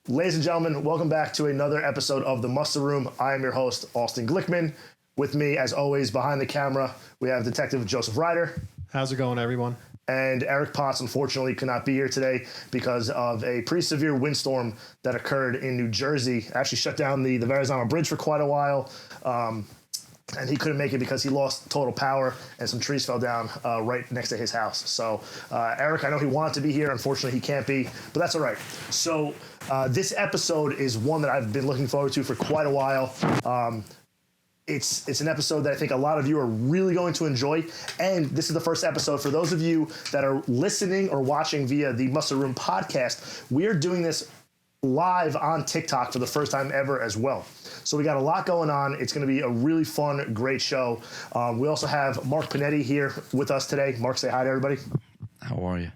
Ladies and gentlemen, welcome back to another episode of The Muster Room. I am your host, Austin Glickman. With me, as always, behind the camera, we have Detective Joseph Ryder. How's it going, everyone? And Eric Potts, unfortunately, could not be here today because of a pretty severe windstorm that occurred in New Jersey. Actually shut down the Verrazano Bridge for quite a while. And he couldn't make it because he lost total power and some trees fell down right next to his house. So Eric, I know he wanted to be here. Unfortunately, he can't be, but that's all right. So this episode is one that I've been looking forward to for quite a while. It's an episode that I think a lot of you are really going to enjoy. And this is the first episode for those of you that are listening or watching via the Muster Room podcast. We are doing this live on TikTok for the first time ever as well. So we got a lot going on. It's going to be a really fun, great show. We also have Mark Panetti here with us today. Mark, say hi to everybody. How are you?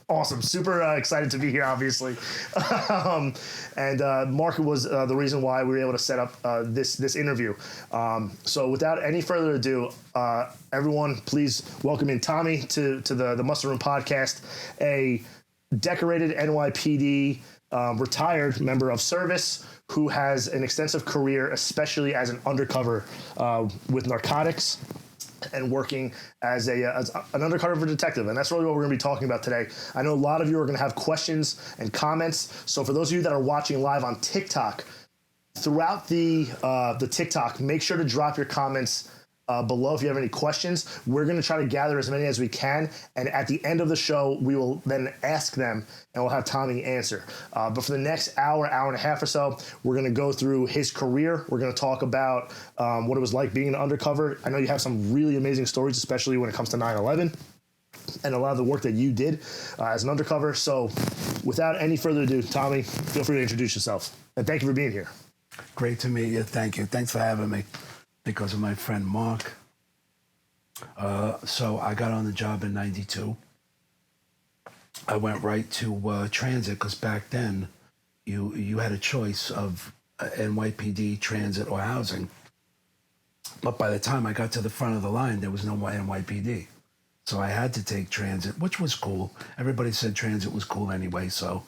Awesome. Super excited to be here, obviously. And Mark was the reason why we were able to set up this interview. So without any further ado, everyone, please welcome in Tommy to the Muster Room podcast, a decorated NYPD retired member of service who has an extensive career, especially as an undercover with narcotics and working as an undercover detective. And that's really what we're going to be talking about today. I know a lot of you are going to have questions and comments. So for those of you that are watching live on TikTok, throughout the TikTok, make sure to drop your comments below if you have any questions. We're going to try to gather as many as we can. And at the end of the show, we will then ask them and we'll have Tommy answer. But for the next hour and a half or so, we're going to go through his career. We're going to talk about what it was like being an undercover. I know you have some really amazing stories, especially when it comes to 9/11 and a lot of the work that you did as an undercover. So without any further ado, Tommy, feel free to introduce yourself. And thank you for being here. Great to meet you. Thank you. Thanks for having me. Because of my friend Mark. So I got on the job in 92. I went right to transit because back then you had a choice of NYPD, transit, or housing. But by the time I got to the front of the line, there was no NYPD. So I had to take transit, which was cool. Everybody said transit was cool anyway. So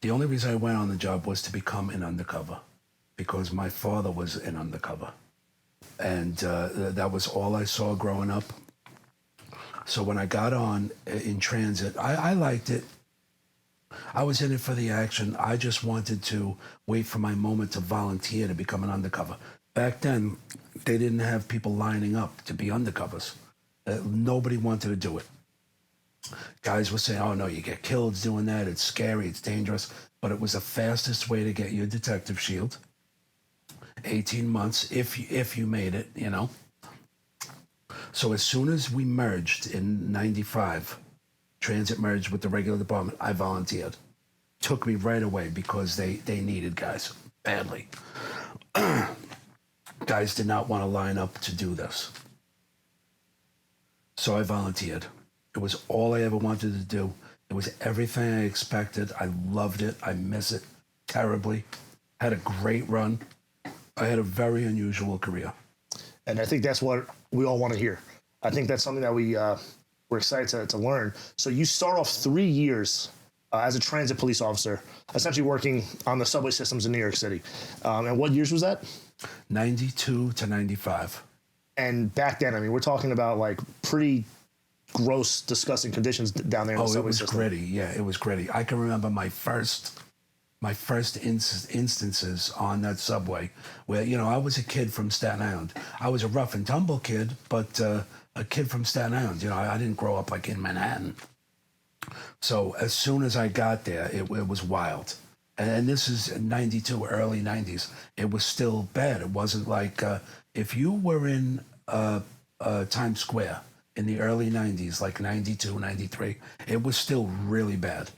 the only reason I went on the job was to become an undercover, because my father was an undercover. And that was all I saw growing up. So when I got on in transit, I liked it. I was in it for the action. I just wanted to wait for my moment to volunteer to become an undercover. Back then, they didn't have people lining up to be undercovers. Nobody wanted to do it. Guys were saying, oh no, you get killed doing that. It's scary, it's dangerous. But it was the fastest way to get your detective shield. 18 months if you made it, you know. So as soon as we merged in 95, transit merged with the regular department, I volunteered. Took me right away because they needed guys badly. Guys did not want to line up to do this. So I volunteered. It was all I ever wanted to do. It was everything I expected. I loved it. I miss it terribly. Had a great run. I had a very unusual career. And I think that's what we all want to hear. I think that's something that we're excited to learn. So you start off 3 years as a transit police officer, essentially working on the subway systems in New York City. And what years was that? 92 to 95. And back then, I mean, we're talking about like pretty gross, disgusting conditions down there in the subway system. Oh, it was gritty. Yeah, it was gritty. I can remember my first instances on that subway where, you know, I was a kid from Staten Island. I was a rough and tumble kid, but a kid from Staten Island. You know, I didn't grow up like in Manhattan. So as soon as I got there, it was wild. And this is 92, early 90s. It was still bad. It wasn't like if you were in Times Square in the early 90s, like 92, 93, it was still really bad.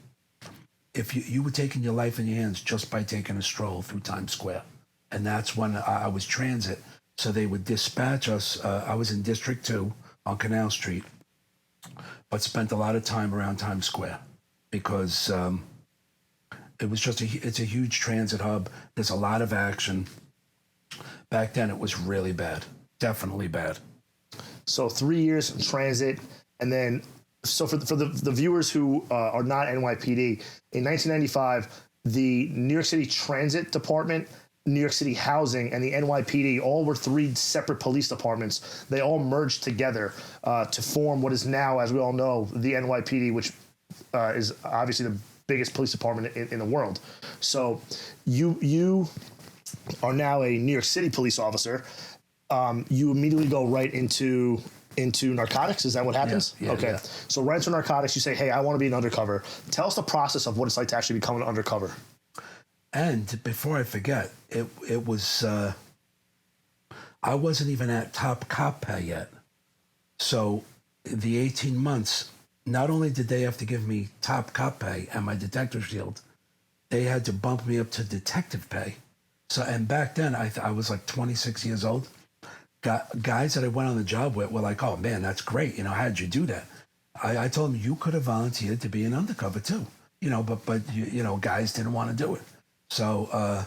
If you were taking your life in your hands just by taking a stroll through Times Square. And that's when I was transit. So they would dispatch us. I was in District 2 on Canal Street, but spent a lot of time around Times Square because it was just it's a huge transit hub. There's a lot of action. Back then, it was really bad. Definitely bad. So 3 years in transit, and then So for the viewers who are not NYPD, in 1995, the New York City Transit Department, New York City Housing, and the NYPD all were three separate police departments. They all merged together to form what is now, as we all know, the NYPD, which is obviously the biggest police department in the world. So you are now a New York City police officer. You immediately go right into narcotics. Is that what happens? Yeah, okay. yeah. So right into narcotics, you say, hey, I want to be an undercover. Tell us the process of what it's like to actually become an undercover. And before I forget, it was I wasn't even at top cop pay yet. So the 18 months, not only did they have to give me top cop pay and my detector shield, they had to bump me up to detective pay. So, and back then I was like 26 years old. Guys that I went on the job with were like, oh man, that's great. How'd you do that? I told them, you could have volunteered to be an undercover too. But guys didn't want to do it. So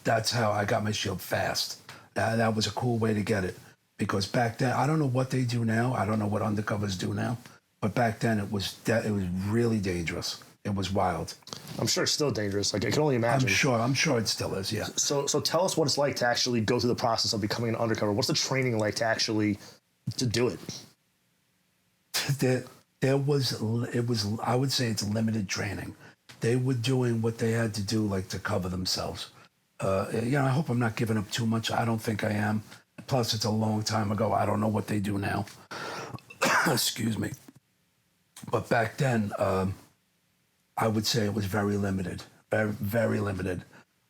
that's how I got my shield fast. That was a cool way to get it. Because back then, I don't know what they do now. I don't know what undercovers do now. But back then, it was really dangerous. It was wild. I'm sure it's still dangerous. Like, I can only imagine. I'm sure it still is, yeah. So tell us what it's like to actually go through the process of becoming an undercover. What's the training like to actually to do it? It was I would say it's limited training. They were doing what they had to do, like to cover themselves. I hope I'm not giving up too much. I don't think I am. Plus, it's a long time ago. I don't know what they do now. Excuse me. But back then, I would say it was very limited, very, very limited.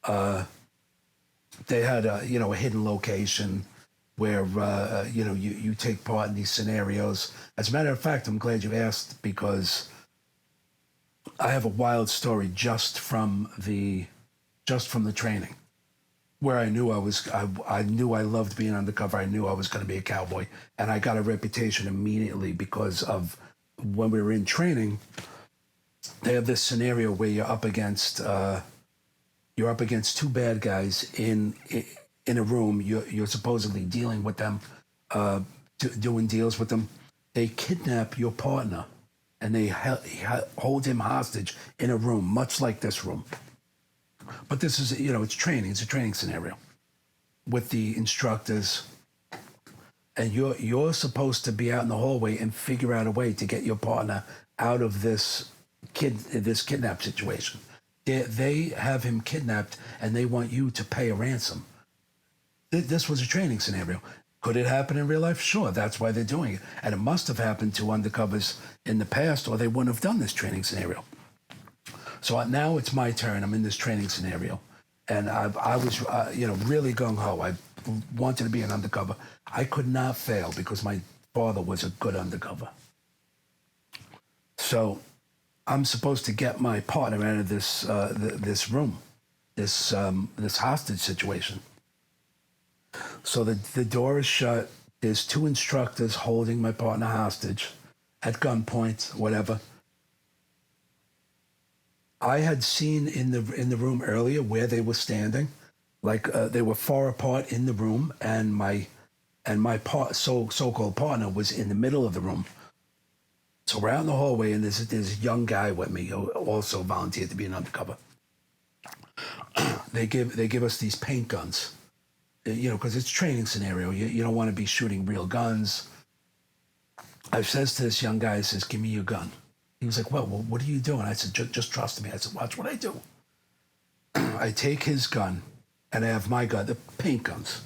They had a hidden location where you take part in these scenarios. As a matter of fact, I'm glad you asked, because I have a wild story just from the training, where I knew I knew I loved being undercover. I knew I was going to be a cowboy, and I got a reputation immediately because of when we were in training. They have this scenario where you're up against two bad guys in a room. You're supposedly dealing with them, doing deals with them. They kidnap your partner, and they hold him hostage in a room, much like this room. But this is, it's training. It's a training scenario with the instructors, and you're supposed to be out in the hallway and figure out a way to get your partner out of this kidnap situation. They have him kidnapped, and they want you to pay a ransom. This was a training scenario. Could it happen in real life? Sure, that's why they're doing it. And it must have happened to undercovers in the past, or they wouldn't have done this training scenario. So now it's my turn. I'm in this training scenario. And I was, really gung-ho. I wanted to be an undercover. I could not fail because my father was a good undercover. So I'm supposed to get my partner out of this room, this hostage situation. So the door is shut. There's two instructors holding my partner hostage at gunpoint, whatever. I had seen in the room earlier where they were standing, like they were far apart in the room, and my so-called partner was in the middle of the room. So we're out in the hallway, and there's a young guy with me who also volunteered to be an undercover. They give us these paint guns, because it's a training scenario. You don't want to be shooting real guns. I says to this young guy, I says, "Give me your gun." He was like, well, what are you doing? I said, just trust me. I said, watch what I do. I take his gun, and I have my gun, the paint guns.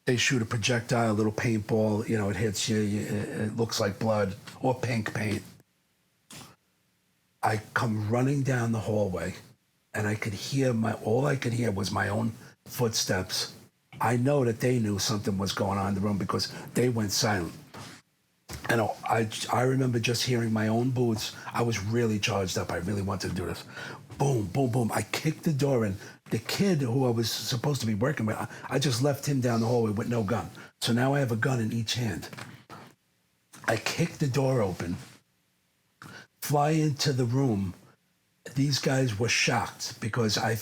They shoot a projectile, a little paintball, it hits you, it looks like blood, or pink paint. I come running down the hallway, and I could hear all I could hear was my own footsteps. I know that they knew something was going on in the room because they went silent. And I remember just hearing my own boots. I was really charged up. I really wanted to do this. Boom, boom, boom. I kicked the door in. The kid who I was supposed to be working with, I just left him down the hallway with no gun. So now I have a gun in each hand. I kick the door open, fly into the room, these guys were shocked because I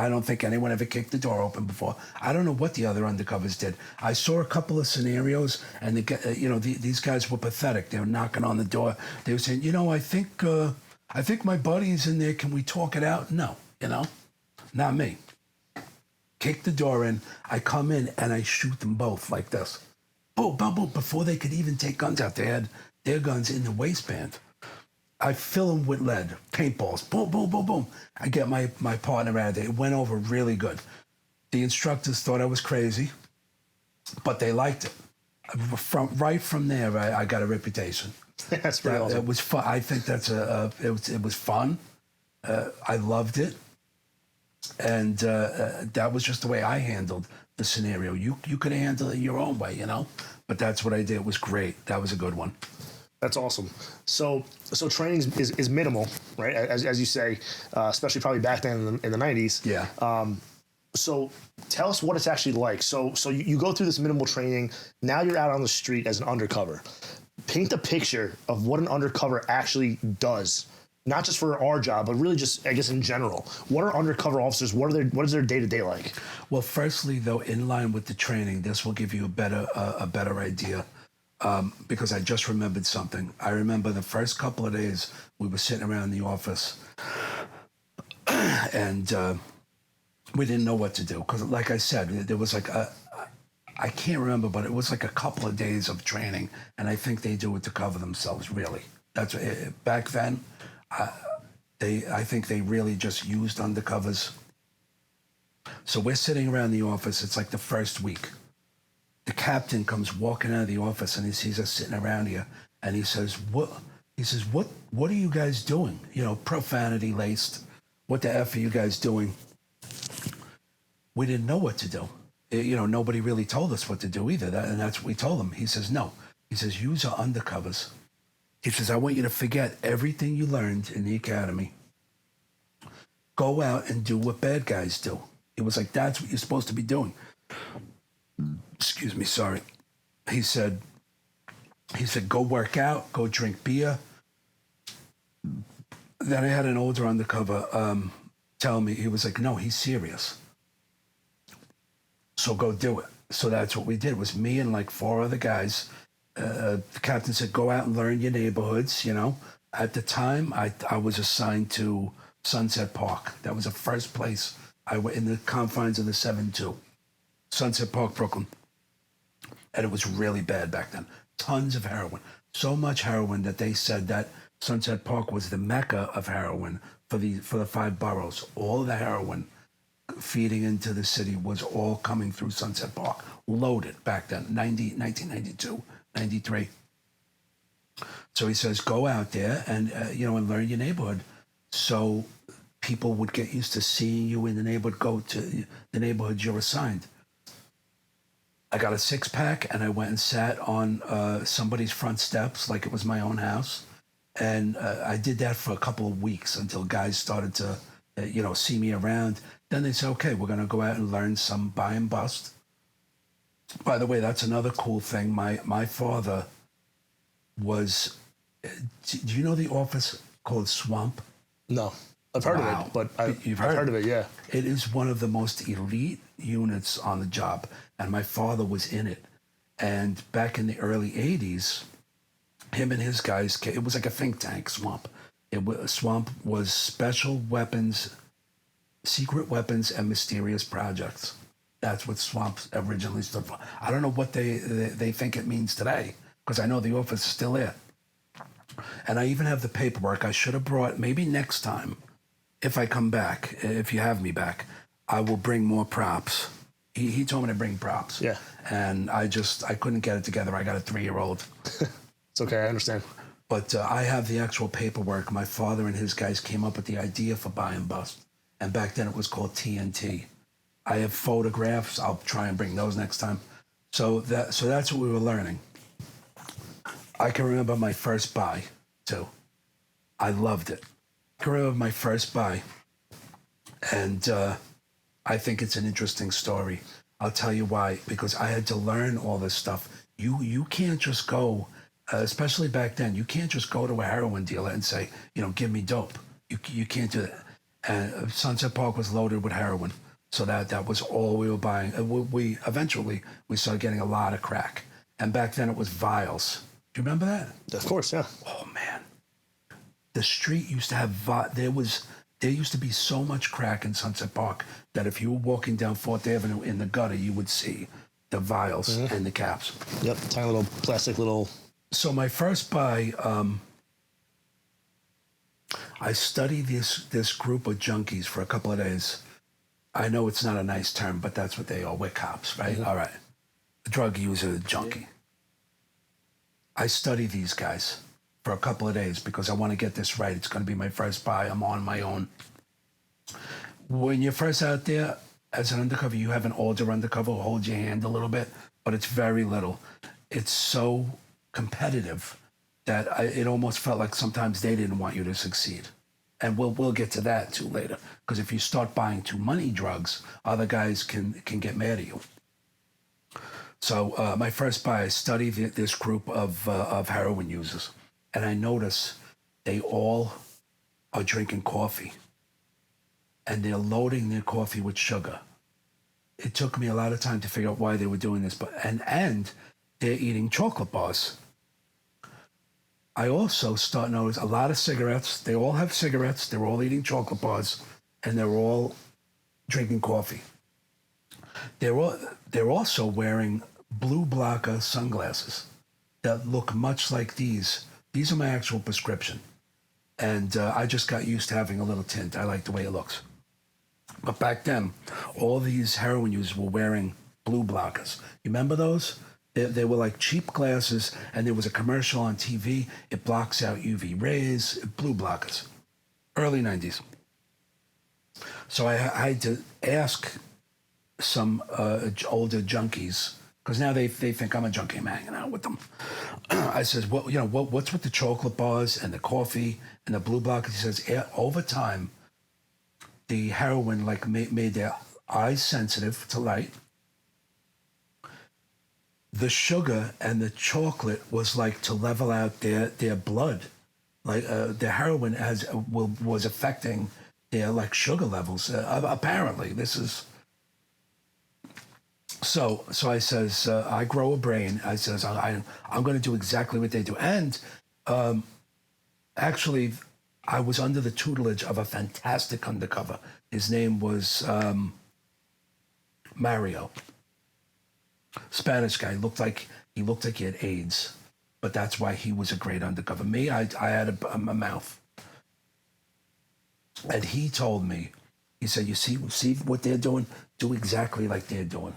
don't think anyone ever kicked the door open before. I don't know what the other undercovers did. I saw a couple of scenarios, and these guys were pathetic. They were knocking on the door. They were saying, I think my buddy's in there. Can we talk it out? No, not me. Kick the door in. I come in and I shoot them both like this. Boom, boom, boom. Before they could even take guns out, they had their guns in the waistband. I fill them with lead, paintballs, boom, boom, boom, boom. I get my partner out of there. It went over really good. The instructors thought I was crazy, but they liked it. Right from there, I got a reputation. That's pretty awesome. It was fun. I think it was fun. I loved it. And that was just the way I handled the scenario. You could handle it your own way, but that's what I did. It was great. That was a good one. That's awesome. So training is minimal, right? As you say, especially probably back then in the 90s. Yeah. So tell us what it's actually like. So you go through this minimal training. Now you're out on the street as an undercover. Paint a picture of what an undercover actually does. Not just for our job, but really just, I guess, in general. What are undercover officers? What is their day-to-day like? Well, firstly, though, in line with the training, this will give you a better idea. Because I just remembered something. I remember the first couple of days we were sitting around the office and we didn't know what to do. Because like I said, there was like I can't remember, but it was like a couple of days of training. And I think they do it to cover themselves, really. That's back then, I think they really just used undercovers. So we're sitting around the office. It's like the first week. The captain comes walking out of the office and he sees us sitting around here, and he says, "What?" He says, "What are you guys doing? Profanity laced. What the F are you guys doing?" We didn't know what to do. Nobody really told us what to do either. And that's what we told him. He says, "No." He says, "Use our undercovers." He says, "I want you to forget everything you learned in the academy. Go out and do what bad guys do." It was like, that's what you're supposed to be doing. Excuse me, sorry. He said, go work out, go drink beer. Then I had an older undercover tell me, he was like, no, he's serious. So go do it. So that's what we did. It was me and like 4 other guys. The captain said, go out and learn your neighborhoods, At the time, I was assigned to Sunset Park. That was the first place I went in the confines of the 7-2. Sunset Park, Brooklyn. And it was really bad back then. Tons of heroin. So much heroin that they said that Sunset Park was the mecca of heroin for the 5 boroughs. All the heroin feeding into the city was all coming through Sunset Park. Loaded back then, 1992, 93. So he says, go out there and learn your neighborhood. So people would get used to seeing you in the neighborhood, go to the neighborhoods you're assigned. I got a 6-pack and I went and sat on somebody's front steps like it was my own house. And I did that for a couple of weeks until guys started to, see me around. Then they said, okay, we're going to go out and learn some buy and bust. By the way, that's another cool thing. My father was, do you know the office called Swamp? No. I've heard of it, but I've heard of it, yeah. It is one of the most elite units on the job, and my father was in it. And back in the early 80s, him and his guys, it was like a think tank, Swamp. Swamp was special weapons, secret weapons, and mysterious projects. That's what Swamp originally stood for. I don't know what they think it means today, because I know the office is still there. And I even have the paperwork I should have brought, maybe next time. If I come back, if you have me back, I will bring more props. He told me to bring props. Yeah. And I couldn't get it together. I got a 3-year-old. It's okay, I understand. But I have the actual paperwork. My father and his guys came up with the idea for buy and bust. And back then it was called TNT. I have photographs. I'll try and bring those next time. So that's what we were learning. I can remember my first buy, too. I loved it. I can remember my first buy, and I think it's an interesting story. I'll tell you why. Because I had to learn all this stuff. You can't just go, especially back then, you can't just go to a heroin dealer and say, give me dope. You can't do that. And Sunset Park was loaded with heroin, so that was all we were buying. We eventually we started getting a lot of crack, and back then it was vials. Do you remember that? Of course, yeah. Oh man, the street used to have there used to be so much crack in Sunset Park that if you were walking down 4th Avenue in the gutter, you would see the vials and the caps. Yep, tiny little plastic little. So my first buy, I studied this group of junkies for a couple of days. I know it's not a nice term, but that's what they are. We're cops, right? All right. Drug user, junkie. I study these guys for a couple of days because I want to get this right. It's going to be my first buy. I'm on my own. When you're first out there as an undercover, you have an older undercover who holds your hand a little bit, but it's very little. It's so competitive that it almost felt like sometimes they didn't want you to succeed. And we'll get to that too later. Because if you start buying too many drugs, other guys can get mad at you. So my first buy, I studied this group of heroin users, and I notice they all are drinking coffee, and they're loading their coffee with sugar. It took me a lot of time to figure out why they were doing this, but and they're eating chocolate bars. I also start to notice a lot of cigarettes. They all have cigarettes. They're all eating chocolate bars, and they're all drinking coffee. They're also wearing blue blocker sunglasses that look much like these. These are my actual prescription, and I just got used to having a little tint. I like the way it looks. But back then, all these heroin users were wearing blue blockers. You remember those? They were like cheap glasses, and there was a commercial on TV. It blocks out UV rays, blue blockers. Early 90s. So I had to ask some older junkies, because now they think I'm a junkie. I'm hanging out with them. I says, what's with the chocolate bars and the coffee and the blue blockers? He says, over time, the heroin made their eyes sensitive to light. The sugar and the chocolate was like to level out their blood. Like the heroin was affecting their sugar levels. Apparently, this is. So I says, I grow a brain. I says, I'm going to do exactly what they do. And actually, I was under the tutelage of a fantastic undercover. His name was Mario. Spanish guy. He looked like he had AIDS, but that's why he was a great undercover. Me, I had a mouth. And he told me, he said, you see what they're doing? Do exactly like they're doing.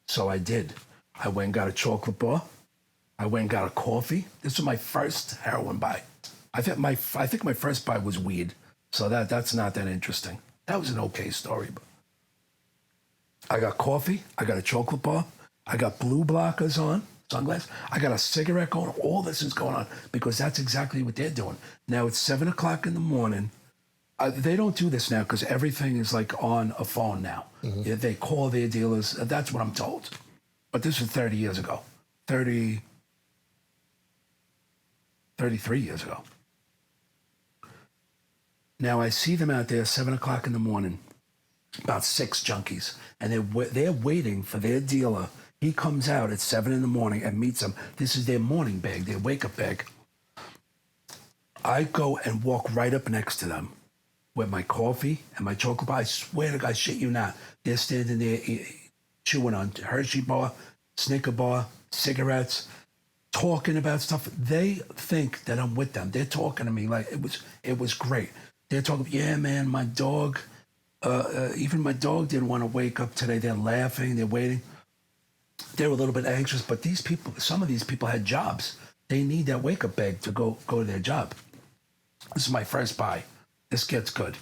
So I did. I went and got a chocolate bar. I went and got a coffee. This was my first heroin buy. I think my first buy was weed. So that's not that interesting. That was an okay story. But I got coffee. I got a chocolate bar. I got blue blockers on, sunglasses. I got a cigarette going. All this is going on because that's exactly what they're doing. Now it's 7 o'clock in the morning. They don't do this now because everything is on a phone now. Mm-hmm. Yeah, they call their dealers. That's what I'm told. But this was 30 years ago. 33 years ago. Now I see them out there 7 o'clock in the morning, about 6 junkies, and they're waiting for their dealer. He comes out at 7 in the morning and meets them. This is their morning bag, their wake-up bag. I go and walk right up next to them with my coffee and my chocolate bar. I swear to God, shit you not. They're standing there chewing on Hershey bar, Snicker bar, cigarettes, talking about stuff. They think that I'm with them. They're talking to me like it was great. They're talking, yeah, man, my dog, even my dog didn't want to wake up today. They're laughing, they're waiting. They were a little bit anxious, but some of these people had jobs. They need that wake-up bag to go to their job. This is my first buy. This gets good.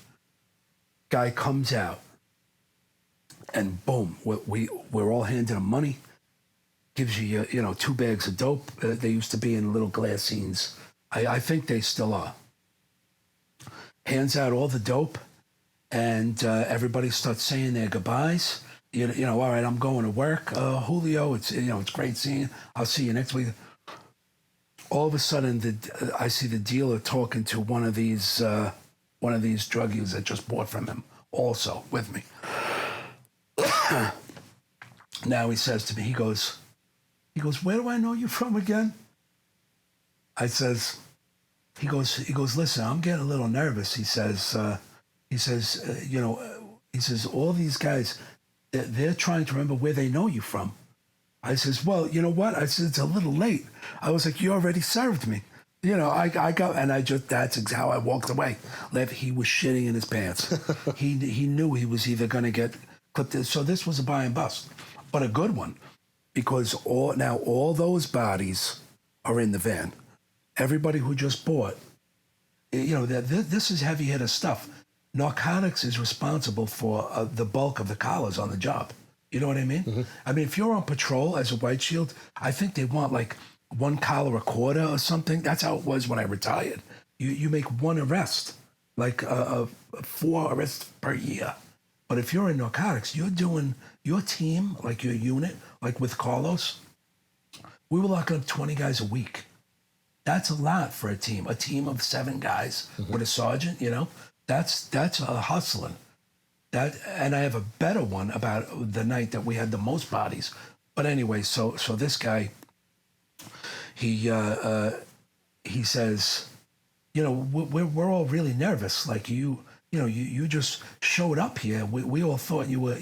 Guy comes out, and boom, we're all handing him money. Gives you 2 bags of dope. They used to be in little glass scenes. I think they still are. Hands out all the dope, and everybody starts saying their goodbyes. All right, I'm going to work. Julio, it's great seeing you. I'll see you next week. All of a sudden, I see the dealer talking to one of these one of these drug users that just bought from him also with me. Now he says to me, he goes, where do I know you from again? I says, he goes, listen, I'm getting a little nervous. He says, all these guys, they're trying to remember where they know you from. I says, well, you know what? I said, it's a little late. I was like, you already served me. I got, and that's how I walked away. He was shitting in his pants. He knew he was either going to get clipped. So this was a buy and bust, but a good one, because all those bodies are in the van. Everybody who just bought, this is heavy hitter stuff. Narcotics is responsible for the bulk of the collars on the job. You know what I mean? Mm-hmm. I mean, if you're on patrol as a white shield, I think they want like one collar a quarter or something. That's how it was when I retired. You make one arrest, like 4 arrests per year. But if you're in narcotics, you're doing your team, like your unit, like with Carlos, we were locking up 20 guys a week. That's a lot for a team of 7 guys with a sergeant, that's a hustling. And I have a better one about the night that we had the most bodies. But anyway, so this guy, he says, we're all really nervous. Like you just showed up here. We all thought you were,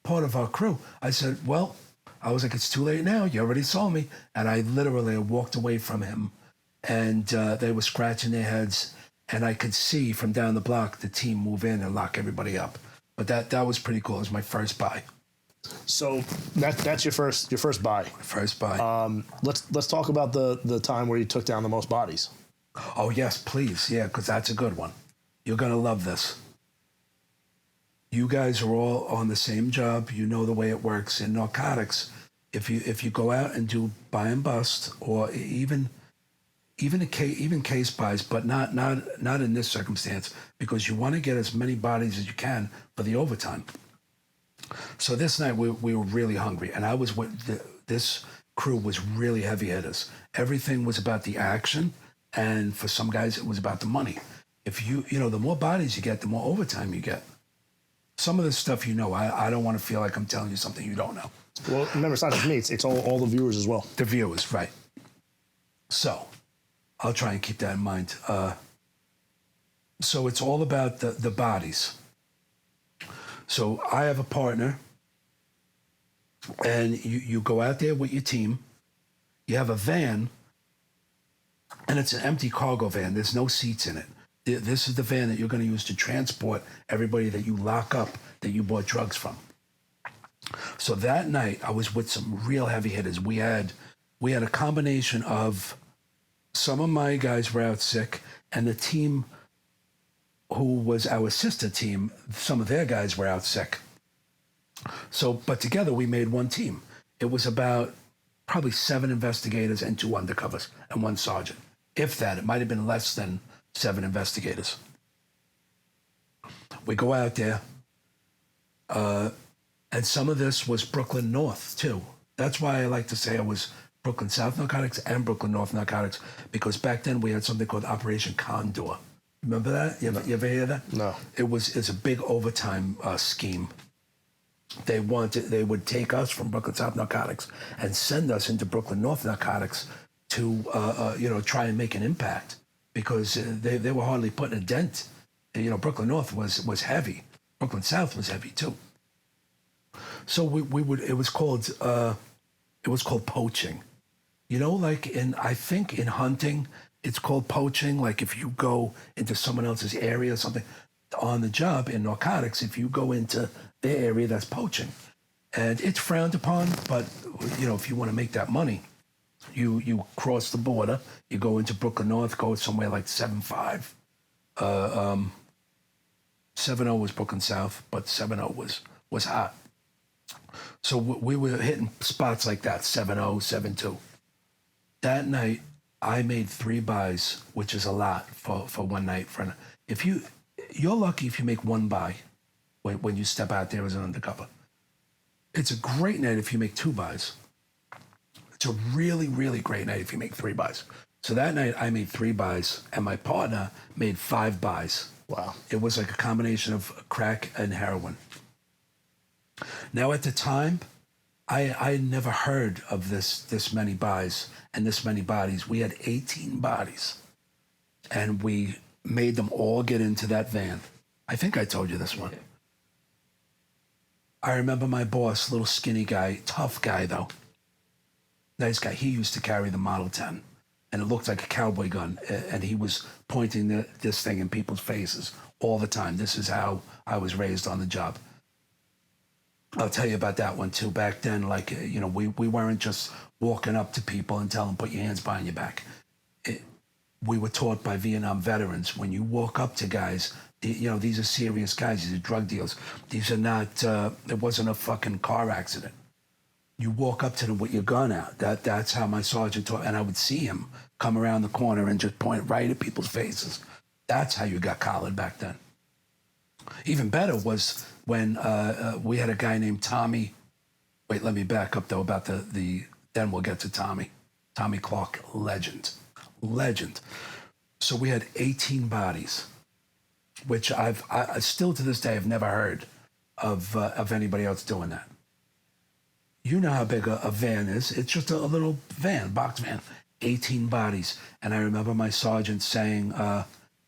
part of our crew. I said, well, I was like, it's too late now. You already saw me. And I literally walked away from him. And they were scratching their heads, and I could see from down the block the team move in and lock everybody up. But that was pretty cool. It was my first buy. So that's your first buy. First buy. Let's talk about the time where you took down the most bodies. Oh yes, please, yeah, because that's a good one. You're gonna love this. You guys are all on the same job. You know the way it works in narcotics. If you go out and do buy and bust, or even case buys, but not in this circumstance, because you want to get as many bodies as you can for the overtime. So this night we were really hungry, and I was with this crew was really heavy hitters. Everything was about the action, and for some guys it was about the money. If the more bodies you get, the more overtime you get. Some of this stuff I don't want to feel like I'm telling you something you don't know. Well, remember, it's not just me; it's all the viewers as well. The viewers, right? So I'll try and keep that in mind. So it's all about the bodies. So I have a partner, and you go out there with your team. You have a van, and it's an empty cargo van. There's no seats in it. This is the van that you're going to use to transport everybody that you lock up that you bought drugs from. So that night, I was with some real heavy hitters. We had a combination of some of my guys were out sick, and the team who was our sister team, some of their guys were out sick. So, but together we made one team. It was about probably 7 investigators and 2 undercovers and 1 sergeant. If that, it might have been less than 7 investigators. We go out there, and some of this was Brooklyn North too. That's why I like to say I was Brooklyn South Narcotics and Brooklyn North Narcotics, because back then we had something called Operation Condor. Remember that? You ever hear that? No. It's a big overtime scheme. They would take us from Brooklyn South Narcotics and send us into Brooklyn North Narcotics to try and make an impact, because they were hardly putting a dent. Brooklyn North was heavy. Brooklyn South was heavy too. So we would. It was called poaching. I think in hunting, it's called poaching. Like if you go into someone else's area or something on the job. In narcotics, if you go into their area, that's poaching. And it's frowned upon, but if you want to make that money, you cross the border, you go into Brooklyn North, go somewhere like 7-5. 7-0 was Brooklyn South, but 7-0 was hot. So we were hitting spots like that, 7-0, 7-2. That night, I made 3 buys, which is a lot for one night. You're lucky if you make 1 buy when you step out there as an undercover. It's a great night if you make 2 buys. It's a really, really great night if you make 3 buys. So that night I made 3 buys, and my partner made 5 buys. Wow. It was like a combination of crack and heroin. Now, at the time, I never heard of this many buys and this many bodies. We had 18 bodies, and we made them all get into that van. I think I told you this one. I remember my boss, little skinny guy, tough guy though, nice guy. He used to carry the Model 10, and it looked like a cowboy gun, and he was pointing this thing in people's faces all the time. This is how I was raised on the job. I'll tell you about that one too. Back then, like, we weren't just walking up to people and telling them, put your hands behind your back. We were taught by Vietnam veterans, when you walk up to guys, these are serious guys. These are drug deals. These are not, it wasn't a fucking car accident. You walk up to them with your gun out. That's how my sergeant taught. And I would see him come around the corner and just point right at people's faces. That's how you got collared back then. Even better was when we had a guy named Tommy. Wait, let me back up though about the then we'll get to Tommy. Tommy Clark, legend. So we had 18 bodies, which I still to this day have never heard of anybody else doing that. You know how big a van is. It's just a little van, box van, 18 bodies. And I remember my sergeant saying,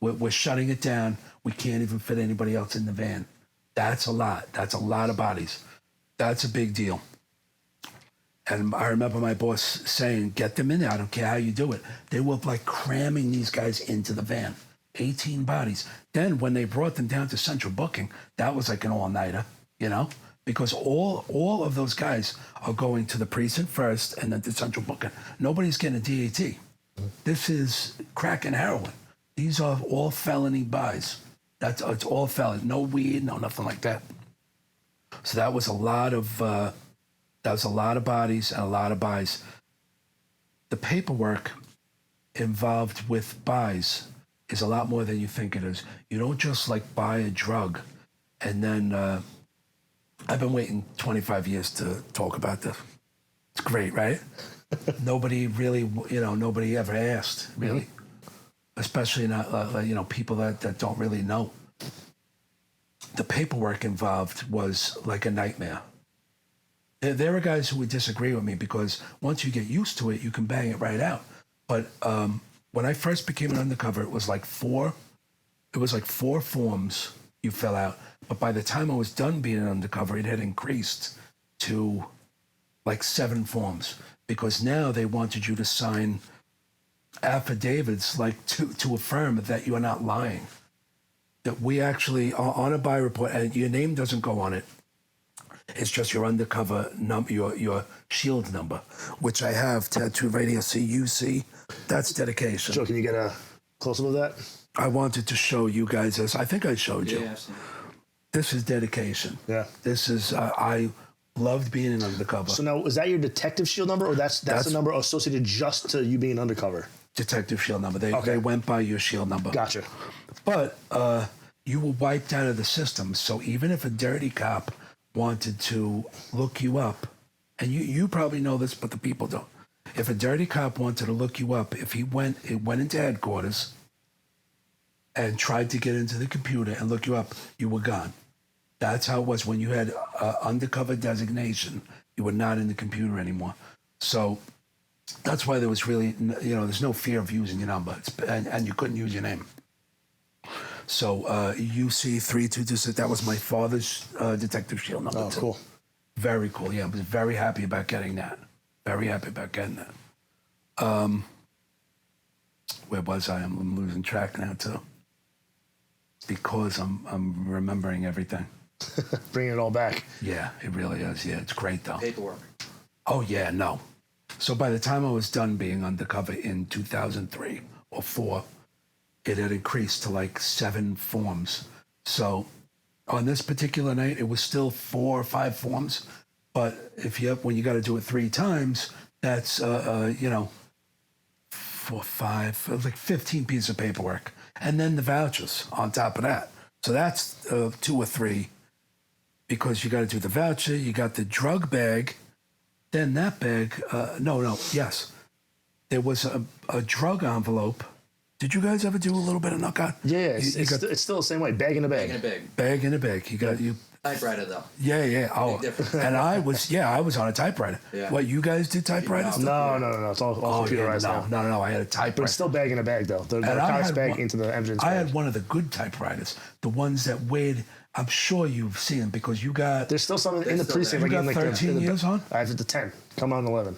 we're shutting it down. We can't even fit anybody else in the van. That's a lot. That's a lot of bodies. That's a big deal. And I remember my boss saying, get them in there. I don't care how you do it. They were like cramming these guys into the van. 18 bodies. Then when they brought them down to central booking, that was like an all-nighter, because all of those guys are going to the precinct first and then to central booking. Nobody's getting a DAT. This is crack and heroin. These are all felony buys. It's all felony. No weed, no nothing like that. So that was a lot of bodies and a lot of buys. The paperwork involved with buys is a lot more than you think it is. You don't just like buy a drug and then I've been waiting 25 years to talk about this. It's great, right? Nobody really, nobody ever asked, really. Especially not, people that don't really know. The paperwork involved was like a nightmare. There are guys who would disagree with me because once you get used to it, you can bang it right out. But when I first became an undercover, it was like four forms you fill out. But by the time I was done being an undercover, it had increased to like 7 forms because now they wanted you to sign affidavits like to affirm that you are not lying. That we actually on a buy report, and your name doesn't go on it. It's just your undercover number, your shield number, which I have tattooed right here. CUC. That's dedication. Joe, can you get a close-up of that? I wanted to show you guys this. I think I showed you. Yeah. This is dedication. Yeah. This is I loved being an undercover. So now, is that your detective shield number, or that's the number associated just to you being undercover? Detective shield number. They went by your shield number. Gotcha. But you were wiped out of the system. So even if a dirty cop wanted to look you up, and you probably know this, but the people don't. If a dirty cop wanted to look you up, if it went into headquarters and tried to get into the computer and look you up, you were gone. That's how it was when you had undercover designation. You were not in the computer anymore. So that's why there was really, there's no fear of using your number, and you couldn't use your name. So UC 3226, that was my father's detective shield number. Oh, cool. Very cool. Yeah, I was very happy about getting that. Where was I? I'm losing track now too. Because I'm remembering everything. Bringing it all back. Yeah, it really is. Yeah, it's great though. Paperwork. Oh yeah, no. So by the time I was done being undercover in 2003 or 4, it had increased to like 7 forms. So on this particular night, it was still 4 or 5 forms. But when you got to do it 3 times, that's 4, 5, like 15 pieces of paperwork, and then the vouchers on top of that. So that's 2 or 3, because you got to do the voucher, you got the drug bag, then that bag. Yes, there was a drug envelope Did you guys ever do a little bit of knockout? Yeah, it's still the same way. Bag in a bag. Bag in a bag. Bag in a bag. You got you. Typewriter though. Yeah. Oh, Big difference. and I was on a typewriter. Yeah. What, you guys did typewriters? No. It's all computerized now. No. I had a typewriter. But it's still bag in a bag, though. The narcotics bag into the evidence bag. I had one of the good typewriters, the ones that weighed. I'm sure you've seen them because you got. There's still some in the still precinct. there. You got 13 years on? I have the 10. Come on 11.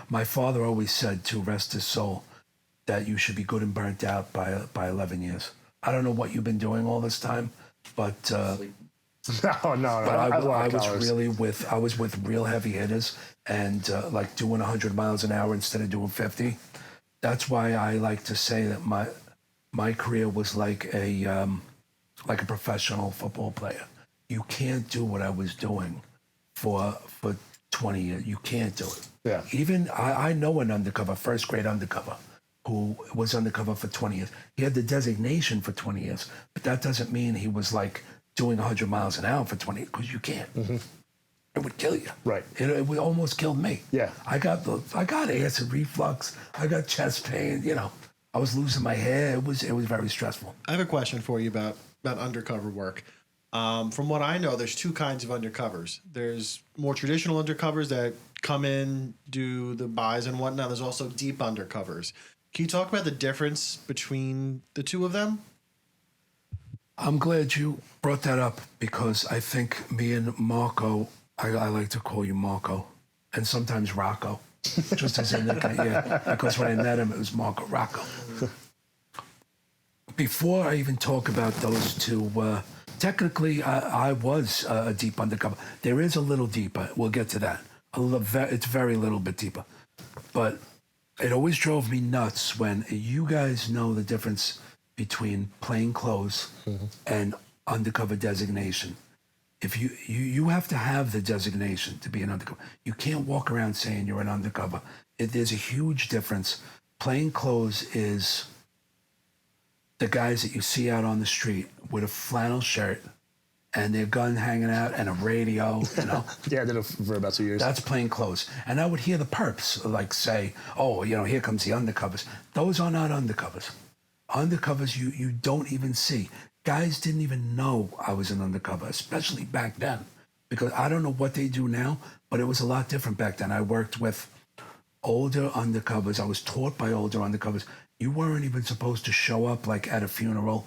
My father always said, to rest his soul, that you should be good and burnt out by 11 years. I don't know what you've been doing all this time, but No. but I was hours. really I was with real heavy hitters and like doing 100 miles an hour instead of doing 50. That's why I like to say that my career was like a professional football player. You can't do what I was doing for 20 years. You can't do it. Yeah. Even I know an undercover, first grade undercover, who was undercover for 20 years. He had the designation for 20 years, but that doesn't mean he was like doing 100 miles an hour for 20, because you can't. It would kill you. Right. It would almost kill me. Yeah. I got acid reflux. I got chest pain. I was losing my hair. It was very stressful. I have a question for you about undercover work. From what I know, there's two kinds of undercovers. There's more traditional undercovers that come in, do the buys and whatnot. There's also deep undercovers. Can you talk about the difference between the two of them? I'm glad you brought that up because I think me and Marco, I like to call you Marco, and sometimes Rocco, just as in because when I met him, it was Marco Rocco. Before I even talk about those two, technically I was a deep undercover. There is a little deeper. We'll get to that. It's very little bit deeper, but it always drove me nuts when you guys know the difference between plain clothes and undercover designation. If you have to have the designation to be an undercover. You can't walk around saying you're an undercover. There's a huge difference. Plain clothes is the guys that you see out on the street with a flannel shirt and their gun hanging out and a radio, Yeah, I did it for about 2 years. That's plain clothes. And I would hear the perps like say, oh, here comes the undercovers. Those are not undercovers. Undercovers you don't even see. Guys didn't even know I was an undercover, especially back then. Because I don't know what they do now, but it was a lot different back then. I worked with older undercovers. I was taught by older undercovers. You weren't even supposed to show up like at a funeral.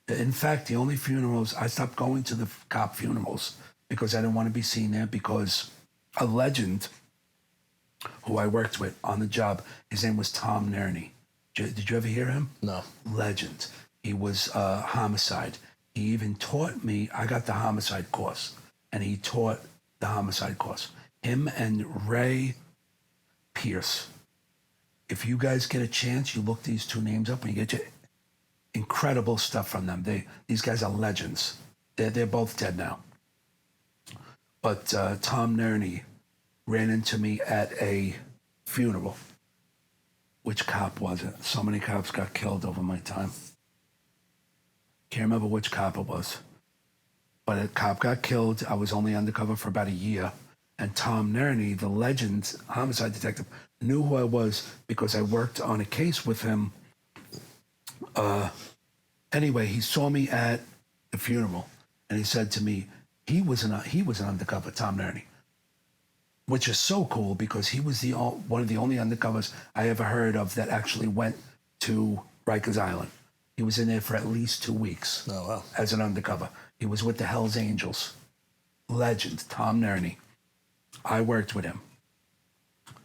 In fact, the only funerals, I stopped going to the cop funerals because I didn't want to be seen there, because a legend who I worked with on the job, his name was Tom Nerney. Did you ever hear him? No. Legend. He was homicide. He even taught me, I got the homicide course, and he taught the homicide course. Him and Ray Pierce. If you guys get a chance, you look these two names up and you get incredible stuff from them. These guys are legends. They're both dead now. But Tom Nerney ran into me at a funeral. Which cop was it? So many cops got killed over my time. Can't remember which cop it was. But a cop got killed. I was only undercover for about a year. And Tom Nerney, the legend homicide detective, knew who I was because I worked on a case with him. Anyway, he saw me at the funeral, and he said to me, he was an undercover, Tom Nerney, which is so cool because he was one of the only undercovers I ever heard of that actually went to Rikers Island. He was in there for at least 2 weeks. Oh, wow. As an undercover. He was with the Hells Angels. Legend, Tom Nerney. I worked with him.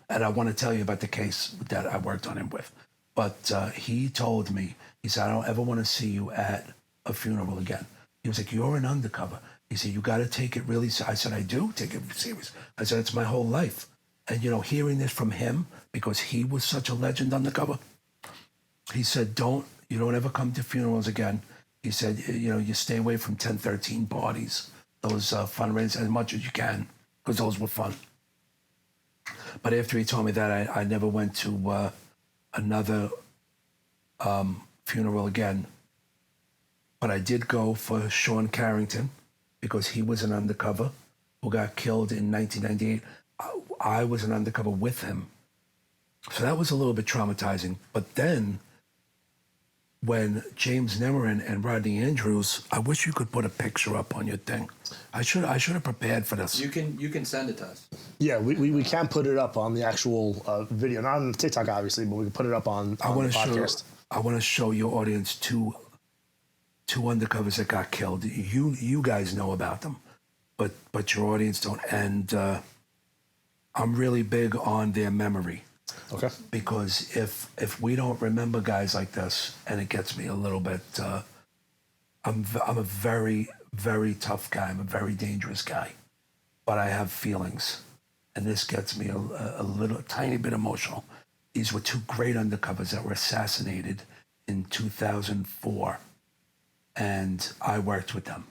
And I want to tell you about the case that I worked on him with. But he told me, he said, I don't ever want to see you at a funeral again. He was like, you're an undercover. He said, you got to take it really serious. I said, I do take it serious. I said, it's my whole life. And, hearing this from him, because he was such a legend undercover, he said, you don't ever come to funerals again. He said, you stay away from 1013 parties, those fundraisers as much as you can, because those were fun. But after he told me that, I never went to another funeral again. But I did go for Sean Carrington, because he was an undercover who got killed in 1998. I was an undercover with him So that was a little bit traumatizing. But then when James Nemerin and Rodney Andrews, I wish you could put a picture up on your thing. I should have prepared for this. You can send it to us. Yeah, we can put it up on the actual video, not on TikTok obviously, but we can put it up on the podcast. I want to show your audience two undercovers that got killed. You guys know about them, but your audience don't. And I'm really big on their memory. Okay. Because if we don't remember guys like this, and it gets me a little bit, I'm a very, very tough guy. I'm a very dangerous guy, but I have feelings, and this gets me a little tiny bit emotional. These were two great undercovers that were assassinated in 2004, and I worked with them.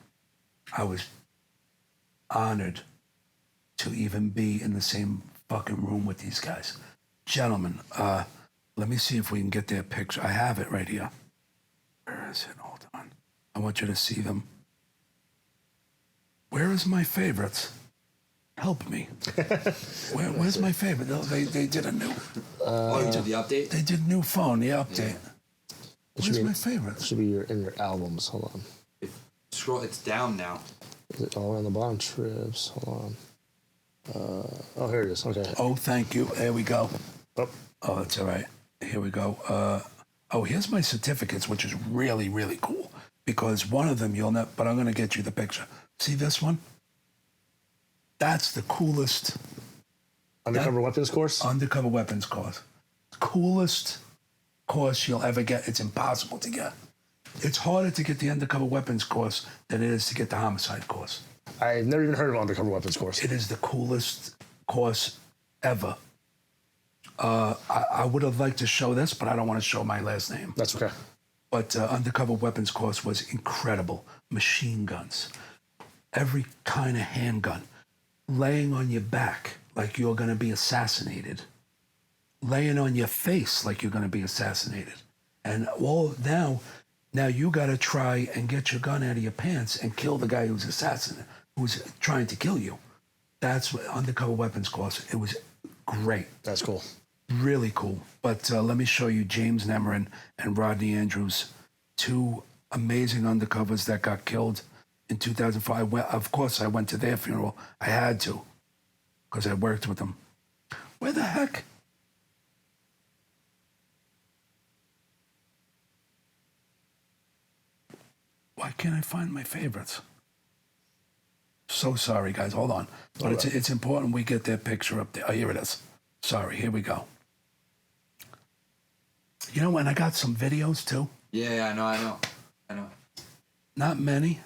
I was honored to even be in the same fucking room with these guys. Gentlemen, let me see if we can get their picture. I have it right here. Where is it? Hold on. I want you to see them. Where is my favorites? Help me. Where's my favorite? They did a new... You did the update? They did new phone, the update. Yeah. Where's my favorites? Should be in your albums. Hold on. Scroll. It's down now. Is it all on the bottom? Trips. Hold on. Oh, here it is. Okay. Oh, thank you. There we go. Oh. Oh, that's all right. Here we go. Here's my certificates, which is really, really cool. Because one of them you'll know, but I'm going to get you the picture. See this one? That's the coolest. Undercover weapons course? Undercover weapons course. Coolest course you'll ever get. It's impossible to get. It's harder to get the undercover weapons course than it is to get the homicide course. I've never even heard of undercover weapons course. It is the coolest course ever. I would have liked to show this, but I don't want to show my last name. That's okay. But undercover weapons course was incredible. Machine guns, every kind of handgun, laying on your back like you're going to be assassinated, laying on your face like you're going to be assassinated. And now you got to try and get your gun out of your pants and kill the guy who's trying to kill you. That's what undercover weapons course. It was great. That's cool. Really cool. But let me show you James Nemerin and Rodney Andrews, two amazing undercovers that got killed in 2005. Of course, I went to their funeral. I had to, because I worked with them. Where the heck? Why can't I find my favorites? So sorry, guys. Hold on. But it's important we get their picture up there. Oh, here it is. Sorry. Here we go. You know, and I got some videos, too. Yeah, I know. Not many,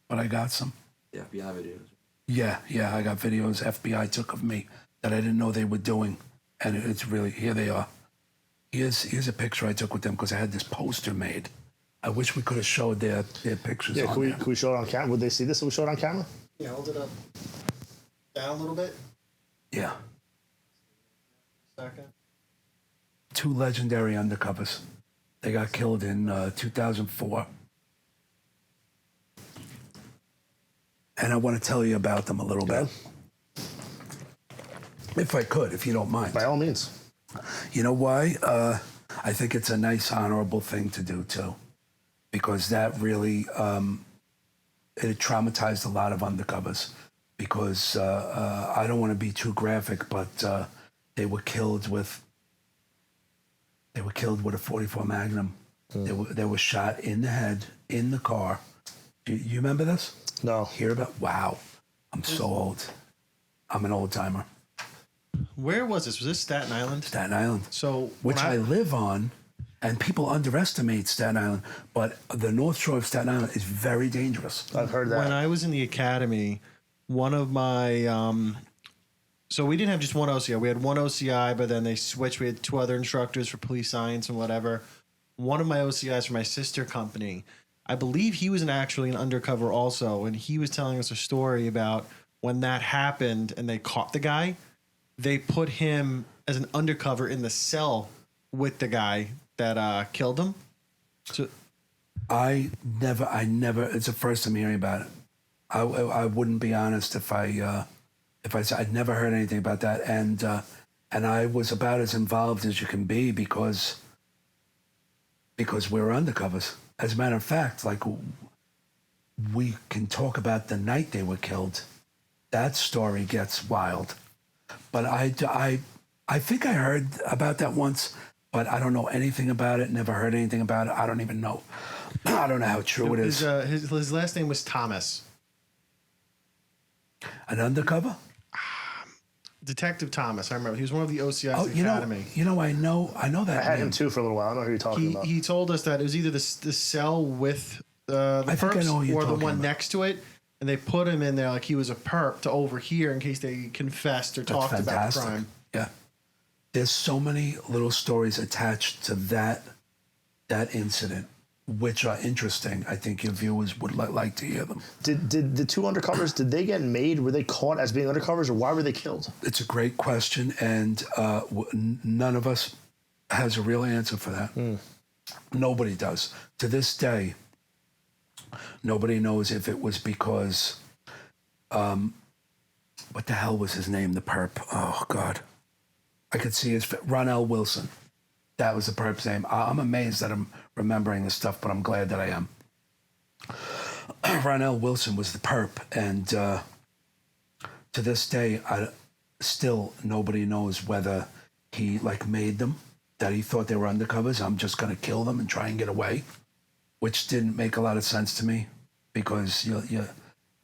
but I got some. The FBI videos. Yeah, I got videos FBI took of me that I didn't know they were doing. And it's really, here they are. Here's a picture I took with them because I had this poster made. I wish we could have showed their pictures. Yeah, on can we show it on camera? Would they see this if we show it on camera? Yeah, hold it up. Down a little bit. Yeah. Second. Two legendary undercovers. They got killed in 2004. And I want to tell you about them a little bit. If I could, if you don't mind. By all means. You know why? I think it's a nice, honorable thing to do, too. Because that really, it traumatized a lot of undercovers. Because I don't want to be too graphic, but they were killed with a 44 Magnum. They were shot in the head, in the car. You remember this? No. Hear about? Wow. I'm so old. I'm an old timer. Where was this? Was this Staten Island? Staten Island. So which I live on, and people underestimate Staten Island, but the North Shore of Staten Island is very dangerous. I've heard that. When I was in the academy, one of my so we didn't have just one OCI. We had one OCI, but then they switched. We had two other instructors for police science and whatever. One of my OCIs for my sister company, I believe he was actually an undercover also, and he was telling us a story about when that happened and they caught the guy. They put him as an undercover in the cell with the guy that killed him. So I never. It's the first I'm hearing about it. I wouldn't be honest if I said I'd never heard anything about that. And And I was about as involved as you can be because we're undercovers. As a matter of fact, like, we can talk about the night they were killed. That story gets wild. But I think I heard about that once, but I don't know anything about it. Never heard anything about it. I don't even know. I don't know how true it is. His last name was Thomas. An undercover? Detective Thomas. I remember he was one of the OCI's Oh, Academy. I know that. I had name. him too for a little while. I know who you're talking about. He told us that it was either the cell with the I think I know who perps you're or the talking one about. next to it, and they put him in there like he was a perp to overhear in case they confessed or That's talked about the fantastic. crime. Yeah. There's so many little stories attached to that incident, which are interesting. I think your viewers would like to hear them. Did the two undercovers, did they get made? Were they caught as being undercovers, or why were they killed? It's a great question, and none of us has a real answer for that. Nobody does. To this day, nobody knows if it was because, what the hell was his name, the perp? Oh, God. I could see his Ronell Wilson. That was the perp's name. I'm amazed that I'm remembering this stuff, but I'm glad that I am. Ronell Wilson was the perp, and to this day, still nobody knows whether he made them, that he thought they were undercovers. I'm just going to kill them and try and get away, which didn't make a lot of sense to me, because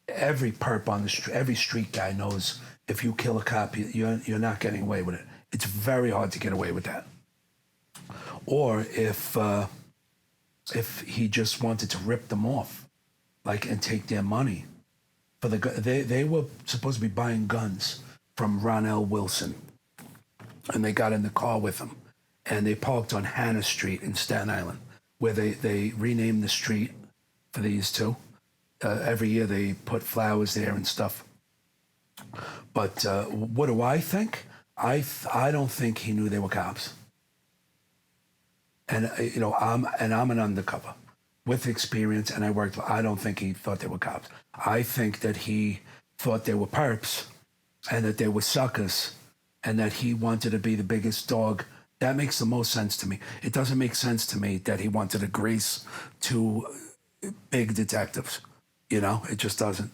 every perp on the street, every street guy knows if you kill a cop, you're not getting away with it. It's very hard to get away with that. Or if he just wanted to rip them off, and take their money. They were supposed to be buying guns from Ronell Wilson, and they got in the car with him, and they parked on Hannah Street in Staten Island, where they renamed the street for these two. Every year they put flowers there and stuff. But what do I think? I don't think he knew they were cops. And I'm an undercover with experience, and I don't think he thought they were cops. I think that he thought they were perps, and that they were suckers, and that he wanted to be the biggest dog. That makes the most sense to me. It doesn't make sense to me that he wanted to grease two big detectives. It just doesn't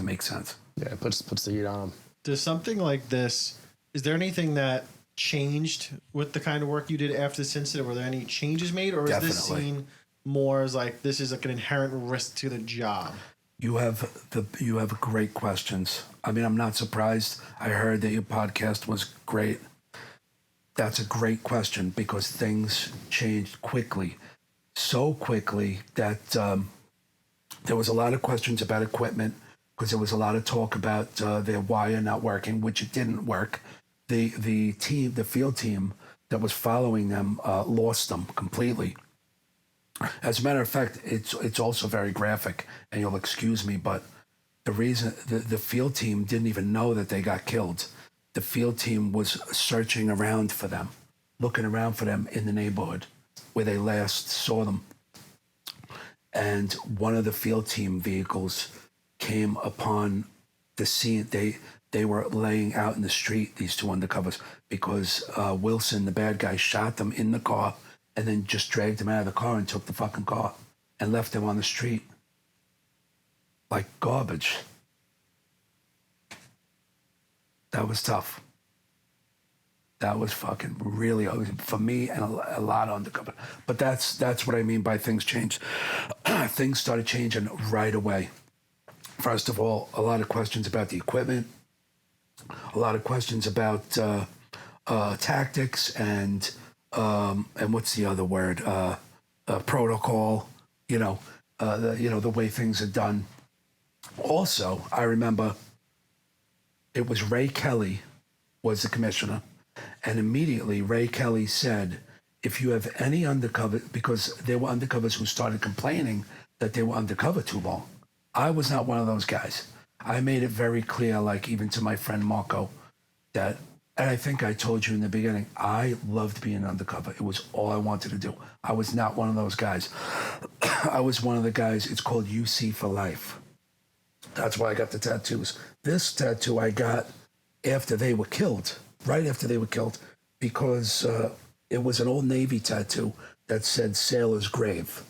make sense. Yeah, it puts the heat on him. Does something like this, is there anything that changed with the kind of work you did after this incident? Were there any changes made, or is this seen more as this is an inherent risk to the job? You have great questions. I mean, I'm not surprised. I heard that your podcast was great. That's a great question, because things changed quickly, so quickly that there was a lot of questions about equipment, because there was a lot of talk about their wire not working, which it didn't work. The field team that was following them lost them completely. As a matter of fact, it's also very graphic, and you'll excuse me, but the reason the field team didn't even know that they got killed. The field team was searching around for them, looking around for them in the neighborhood where they last saw them. And one of the field team vehicles came upon the scene. They were laying out in the street, these two undercovers, because Wilson, the bad guy, shot them in the car and then just dragged them out of the car and took the fucking car and left them on the street like garbage. That was tough. That was fucking really, for me, and a lot of undercover. But that's what I mean by things changed. Things started changing right away. First of all, a lot of questions about the equipment, a lot of questions about tactics and what's the other word? Protocol. The way things are done. Also, I remember it was Ray Kelly was the commissioner, and immediately Ray Kelly said, if you have any undercover, because there were undercovers who started complaining that they were undercover too long. I was not one of those guys. I made it very clear, even to my friend Marco, that, and I think I told you in the beginning, I loved being undercover. It was all I wanted to do. I was not one of those guys. I was one of the guys, it's called UC for life. That's why I got the tattoos. This tattoo I got after they were killed. right after they were killed, because it was an Old Navy tattoo that said Sailor's Grave.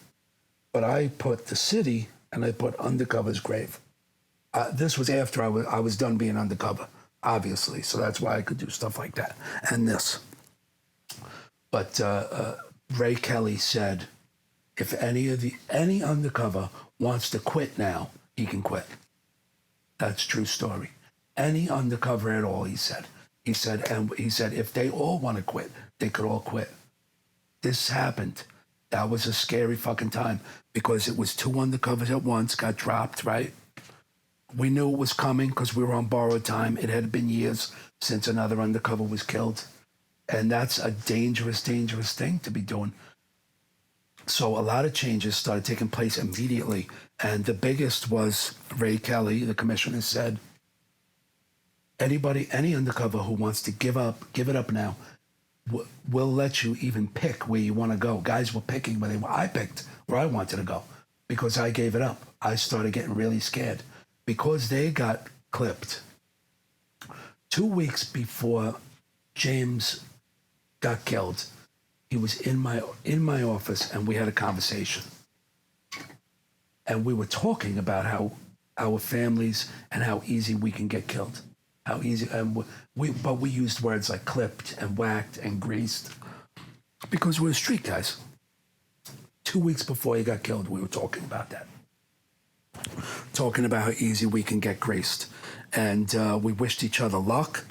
But I put the city and I put Undercover's grave. This was after I was done being undercover, obviously. So that's why I could do stuff like that. And this. But Ray Kelly said, if any undercover wants to quit now, he can quit. That's true story. Any undercover at all, he said. He said if they all want to quit, they could all quit. This happened. That was a scary fucking time because it was 2 undercovers at once, got dropped, right? We knew it was coming because we were on borrowed time. It had been years since another undercover was killed. And that's a dangerous, dangerous thing to be doing. So a lot of changes started taking place immediately. And the biggest was Ray Kelly, the commissioner, said, any undercover who wants to give it up now, we'll let you even pick where you want to go. Guys were picking I picked where I wanted to go because I gave it up. I started getting really scared because they got clipped. 2 weeks before James got killed, he was in my office and we had a conversation. And we were talking about how our families and how easy we can get killed. How easy, and we used words like clipped and whacked and greased because we're street guys. 2 weeks before he got killed, we were talking about that. Talking about how easy we can get graced. And we wished each other luck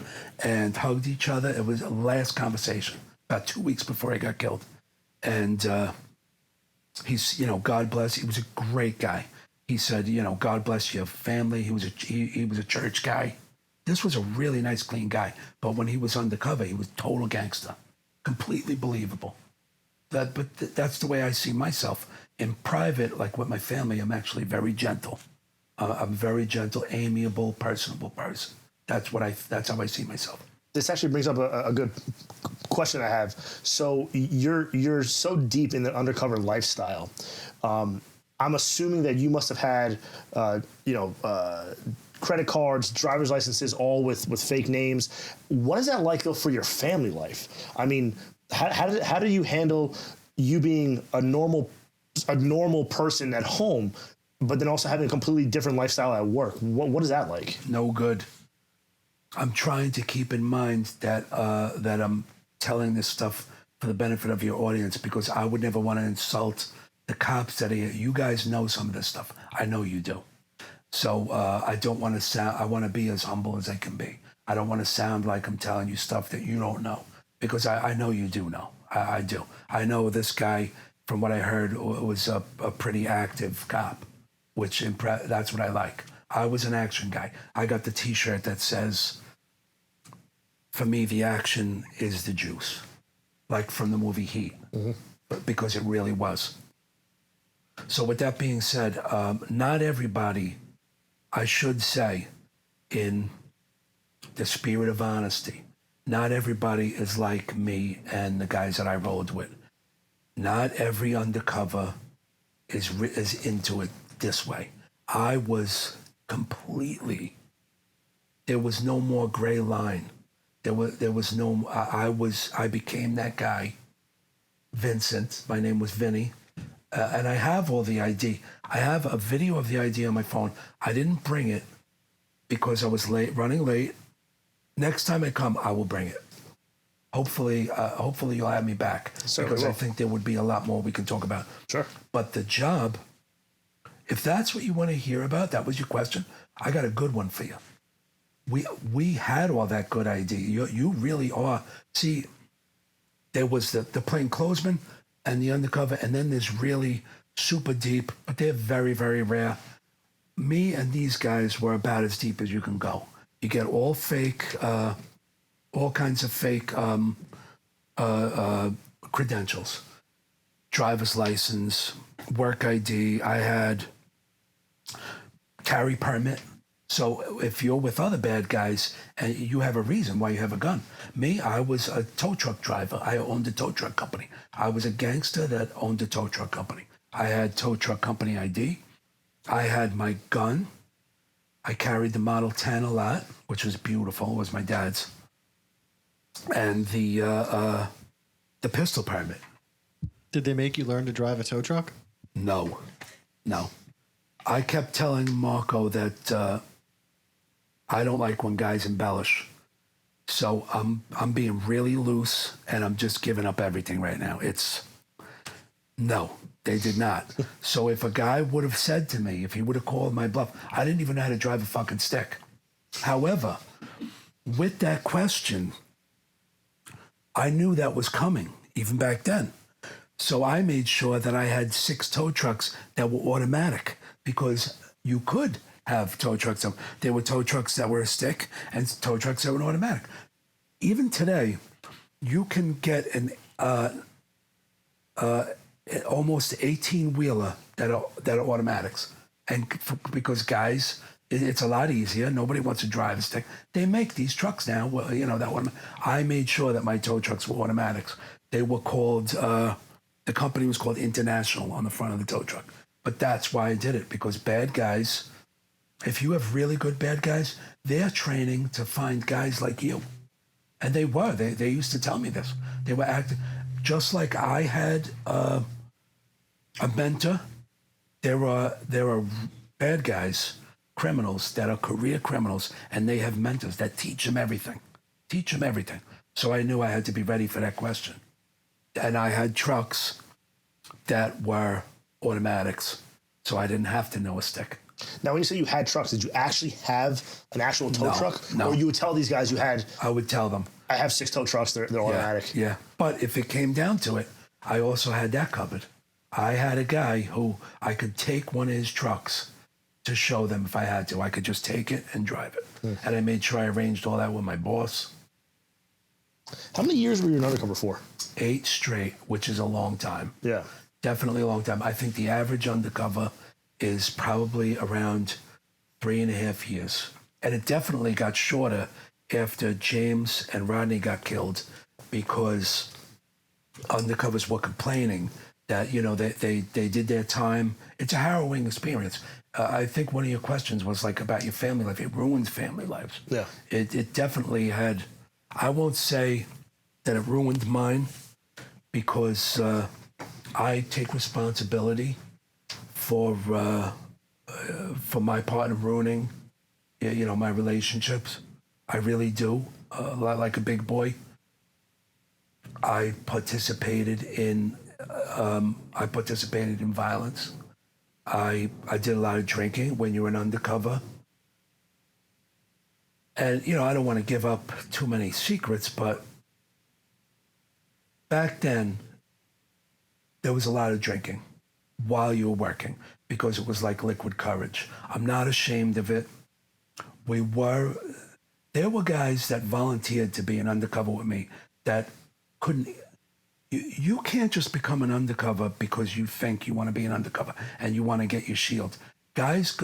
and hugged each other. It was the last conversation, about 2 weeks before he got killed. And he's, God bless. He was a great guy. He said, God bless your family. He was a church guy. This was a really nice, clean guy. But when he was undercover, he was total gangster, completely believable. But that's the way I see myself. In private, like with my family, I'm actually very gentle. I'm a very gentle, amiable, personable person. That's how I see myself. This actually brings up a good question I have. So you're so deep in the undercover lifestyle. I'm assuming that you must have had, credit cards, driver's licenses, all with fake names. What is that like though for your family life? I mean, how do you handle you being a normal person at home, but then also having a completely different lifestyle at work? What is that like? No good. I'm trying to keep in mind that I'm telling this stuff for the benefit of your audience because I would never want to insult the cops that are here. You guys know some of this stuff. I know you do. So I don't want to sound, I want to be as humble as I can be. I don't want to sound like I'm telling you stuff that you don't know because I know you do know. I do. I know this guy, from what I heard, was a pretty active cop, which that's what I like. I was an action guy. I got the T-shirt that says, for me, the action is the juice, like from the movie Heat, because it really was. So with that being said, not everybody, I should say, in the spirit of honesty, not everybody is like me and the guys that I rolled with. Not every undercover is into it this way. I was completely, there was no more gray line. There was no, I became that guy, Vincent. My name was Vinny. And I have all the ID. I have a video of the ID on my phone. I didn't bring it because I was running late. Next time I come, I will bring it. Hopefully you'll have me back. Certainly because will. I think there would be a lot more we can talk about. Sure. But the job, if that's what you want to hear about, that was your question, I got a good one for you. We had all that good ID. You really are. See, there was the plainclothesman and the undercover, and then there's really super deep, but they're very, very rare. Me and these guys were about as deep as you can go. You get all fake, all kinds of fake credentials, driver's license, work ID. I had carry permit. So if you're with other bad guys and you have a reason why you have a gun. Me, I was a tow truck driver. I owned a tow truck company. I was a gangster that owned a tow truck company. I had tow truck company ID. I had my gun. I carried the Model 10 a lot, which was beautiful. It was my dad's. and the pistol permit. Did they make you learn to drive a tow truck? No. I kept telling Marco that I don't like when guys embellish. So I'm being really loose, and I'm just giving up everything right now. No, they did not. So if a guy would have said to me, if he would have called my bluff, I didn't even know how to drive a fucking stick. However, with that question, I knew that was coming, even back then. So I made sure that I had 6 tow trucks that were automatic, because you could have tow trucks. There were tow trucks that were a stick and tow trucks that were automatic. Even today, you can get an almost 18-wheeler that are automatics, and because guys, it's a lot easier. Nobody wants to drive a stick. They make these trucks now. Well, that one. I made sure that my tow trucks were automatics. They were called. The company was called International on the front of the tow truck. But that's why I did it, because bad guys, if you have really good bad guys, they're training to find guys like you. And they were. They used to tell me this. They were acting just like I had a mentor. There are bad guys, criminals that are career criminals, and they have mentors that teach them everything. So I knew I had to be ready for that question. And I had trucks that were automatics, so I didn't have to know a stick. Now, when you say you had trucks, did you actually have an actual tow truck? No. Or you would tell these guys you had... I would tell them. I have 6 tow trucks, they're automatic. Yeah. But if it came down to it, I also had that covered. I had a guy who I could take one of his trucks to show them if I had to. I could just take it and drive it. And I made sure I arranged all that with my boss. How many years were you in Undercover for? 8 straight, which is a long time. Yeah. Definitely a long time. I think the average Undercover is probably around 3.5 years. And it definitely got shorter after James and Rodney got killed, because undercovers were complaining that, they did their time. It's a harrowing experience. I think one of your questions was like about your family life. It ruins family lives. Yeah. It definitely had. I won't say that it ruined mine, because I take responsibility for my part in ruining, my relationships. I really do. Like a big boy, I participated in violence. I did a lot of drinking when you were an undercover. And, I don't want to give up too many secrets, but back then, there was a lot of drinking while you were working, because it was like liquid courage. I'm not ashamed of it. There were guys that volunteered to be an undercover with me that couldn't. You can't just become an undercover because you think you want to be an undercover and you want to get your shield. Guys,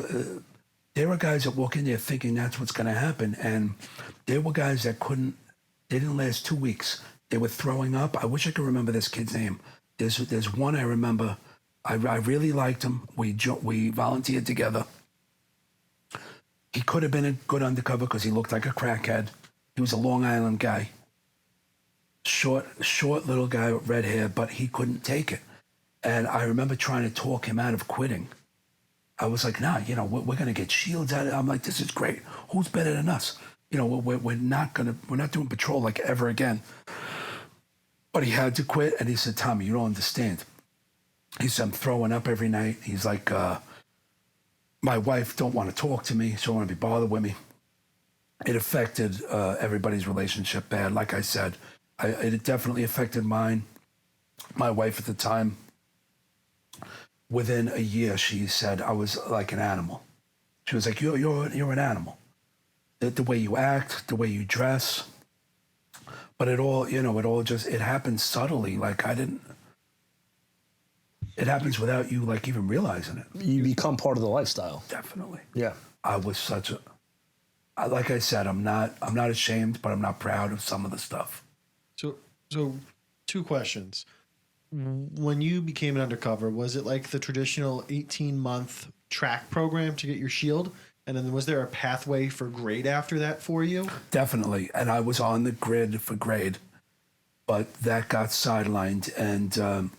there are guys that walk in there thinking that's what's going to happen. And there were guys that they didn't last 2 weeks. They were throwing up. I wish I could remember this kid's name. There's one I remember. I really liked him. We volunteered together. He could have been a good undercover because he looked like a crackhead. He was a Long Island guy. Short little guy with red hair, but he couldn't take it. And I remember trying to talk him out of quitting. I was like, nah, we're going to get shields out of it. I'm like, this is great. Who's better than us? We're not doing patrol like ever again. But he had to quit. And he said, Tommy, you don't understand. He said, I'm throwing up every night. He's like, my wife don't want to talk to me. She don't want to be bothered with me. It affected everybody's relationship bad. Like I said, it definitely affected mine. My wife at the time, within a year, she said I was like an animal. She was like, you're an animal. The way you act, the way you dress. But it happens subtly. Like it happens without you like even realizing it. You become part of the lifestyle. Definitely. Yeah. I was like I said, I'm not ashamed, but I'm not proud of some of the stuff. So 2 questions. When you became an undercover, was it like the traditional 18-month track program to get your shield? And then was there a pathway for grade after that for you? Definitely. And I was on the grid for grade, but that got sidelined. And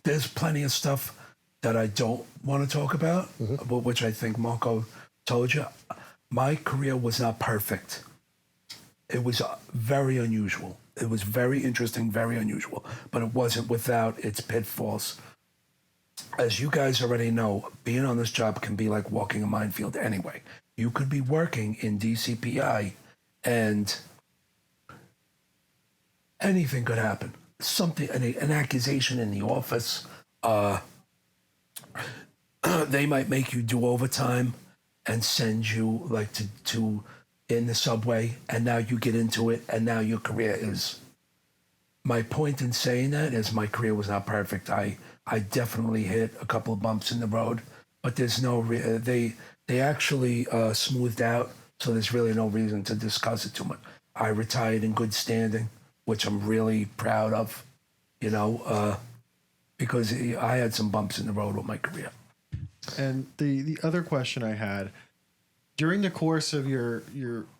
there's plenty of stuff that I don't want to talk about, but which I think Marco told you. My career was not perfect. It was very unusual. It was very interesting, very unusual, but it wasn't without its pitfalls. As you guys already know, being on this job can be like walking a minefield anyway. You could be working in DCPI and anything could happen. Something, an accusation in the office. They might make you do overtime and send you like to in the subway, and now you get into it, and now your career is. My point in saying that is my career was not perfect. I definitely hit a couple of bumps in the road, but there's no they actually smoothed out, so there's really no reason to discuss it too much. I retired in good standing, which I'm really proud of, because I had some bumps in the road with my career. And the other question I had, during the course of your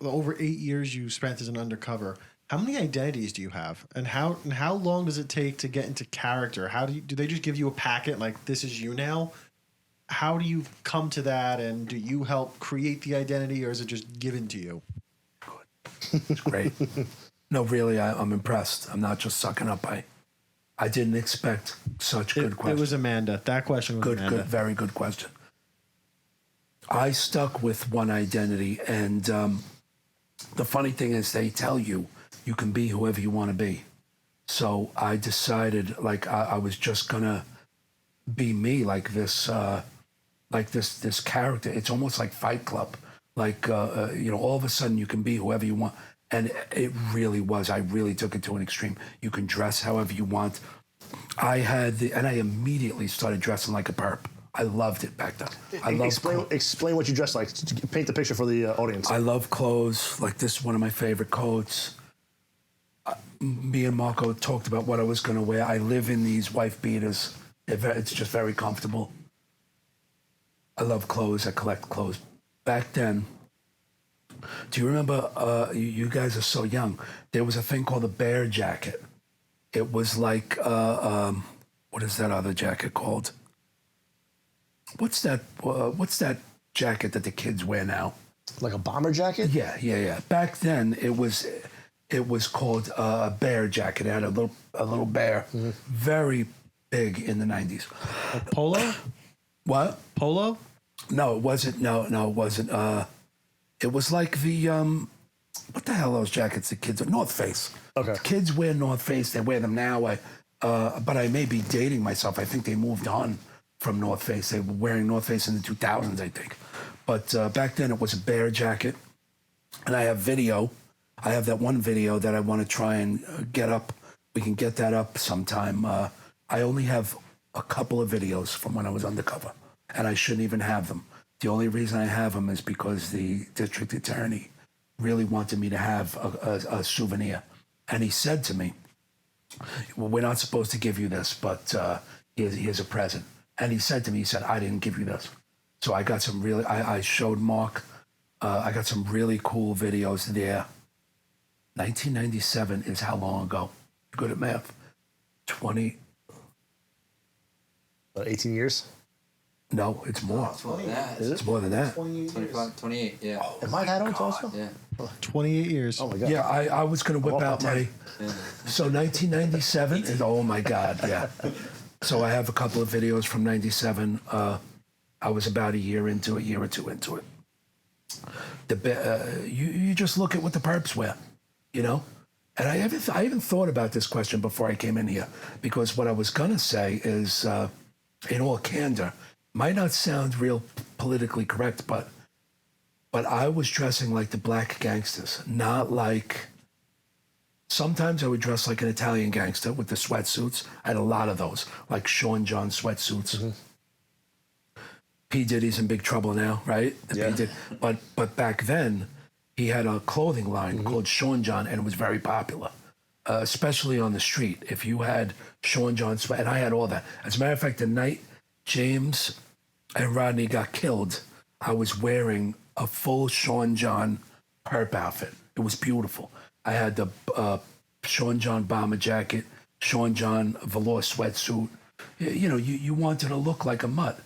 over 8 years you spent as an undercover, how many identities do you have, and how long does it take to get into character? How do they just give you a packet like this is you now? How do you come to that, and do you help create the identity, or is it just given to you? It's great. No, really, I'm impressed. I'm not just sucking up. I didn't expect such good questions. It was Amanda. That question was Amanda. Good, very good question. I stuck with one identity, and the funny thing is they tell you can be whoever you want to be. So I decided, like, I was just gonna be me, like this character. It's almost like Fight Club. Like, all of a sudden you can be whoever you want. And it really was. I really took it to an extreme. You can dress however you want. And I immediately started dressing like a perp. I loved it back then. Explain what you dress like. Paint the picture for the audience. I love clothes. Like, this is one of my favorite coats. Me and Marco talked about what I was going to wear. I live in these wife beaters. It's just very comfortable. I love clothes. I collect clothes. Back then, do you remember, you guys are so young, there was a thing called a bear jacket. It was like, what is that other jacket called? What's that jacket that the kids wear now? Like a bomber jacket? Yeah. Back then, it was called a bear jacket. It had a little bear, very big in the 90s. Like polo? What? Polo? No, it wasn't. No, it wasn't. It was like the what the hell are those jackets the kids are? North Face. Okay. Kids wear North Face. They wear them now. But I may be dating myself. I think they moved on from North Face. They were wearing North Face in the 2000s, I think. But back then it was a bear jacket. And I have video. I have that one video that I want to try and get up. We can get that up sometime. I only have a couple of videos from when I was undercover, and I shouldn't even have them. The only reason I have them is because the district attorney really wanted me to have a souvenir. And he said to me, well, we're not supposed to give you this, but here's a present. And he said to me, I didn't give you this. So I got some really, I showed Mark, I got some really cool videos there. 1997 is how long ago? Good at math. 18 years? No, it's more. It's more than that. Is it? It's more than that. 25, 28, yeah. Am I that old also? Yeah. 28 years. Oh my God. Yeah, I was going to whip out my... So 1997 is, oh my God, yeah. So I have a couple of videos from 97. I was about a year or two into it. You just look at what the perps wear, And I haven't thought about this question before I came in here, because what I was going to say is, in all candor, might not sound real politically correct, but I was dressing like the black gangsters, not like... Sometimes I would dress like an Italian gangster with the sweatsuits. I had a lot of those, like Sean John sweatsuits. Mm-hmm. P. Diddy's in big trouble now, right? Yeah. But back then, he had a clothing line called Sean John, and it was very popular, especially on the street. If you had Sean John sweat, and I had all that. As a matter of fact, the night James and Rodney got killed, I was wearing a full Sean John perp outfit. It was beautiful. I had the Sean John bomber jacket, Sean John velour sweatsuit. You wanted to look like a mutt.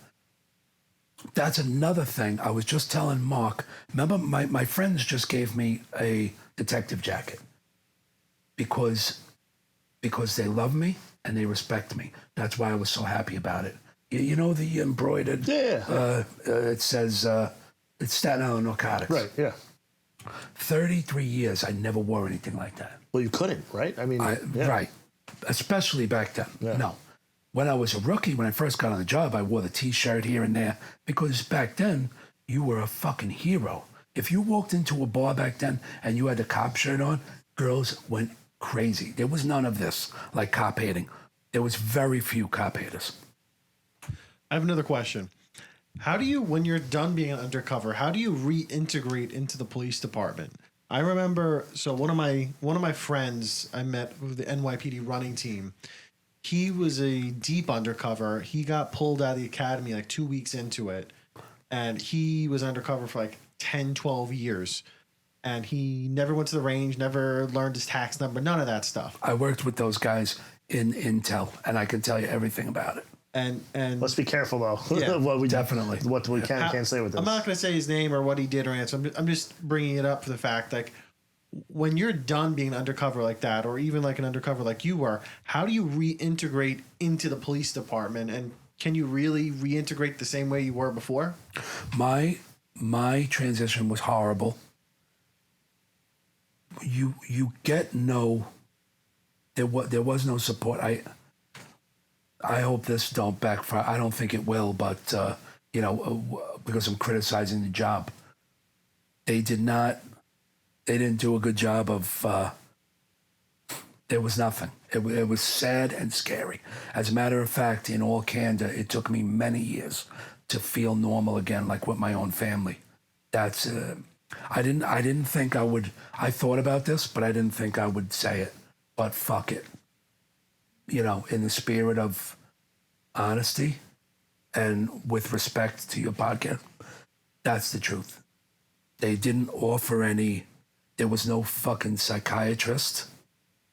That's another thing. I was just telling Mark, remember my friends just gave me a detective jacket because they love me and they respect me. That's why I was so happy about it. You know the embroidered? Yeah. It says, it's Staten Island Narcotics. Right, yeah. 33 years, I never wore anything like that. Well, you couldn't, right? I mean, yeah. Right. Especially back then. Yeah. No. When I was a rookie, when I first got on the job, I wore the T-shirt here and there because back then, you were a fucking hero. If you walked into a bar back then and you had a cop shirt on, girls went crazy. There was none of this, like cop hating. There was very few cop haters. I have another question. How do you, when you're done being an undercover, how do you reintegrate into the police department? I remember, so one of my friends I met with the NYPD running team, he was a deep undercover. He got pulled out of the academy like 2 weeks into it, and he was undercover for like 10, 12 years. And he never went to the range, never learned his tax number, none of that stuff. I worked with those guys in Intel, and I can tell you everything about it. And Let's be careful, though. Yeah, definitely. What we can and can't say with this. I'm not going to say his name or what he did or anything. So I'm just bringing it up for the fact, like, when you're done being undercover like that, or even like an undercover like you were, how do you reintegrate into the police department? And can you really reintegrate the same way you were before? My transition was horrible. You get no. There was no support. I hope this don't backfire. I don't think it will, but because I'm criticizing the job, they didn't do a good job of. There was nothing. It was sad and scary. As a matter of fact, in all candor, it took me many years to feel normal again, like with my own family. That's. I didn't think I would. I thought about this, but I didn't think I would say it. But fuck it. In the spirit of honesty and with respect to your podcast, that's the truth. They didn't offer any. There was no fucking psychiatrist.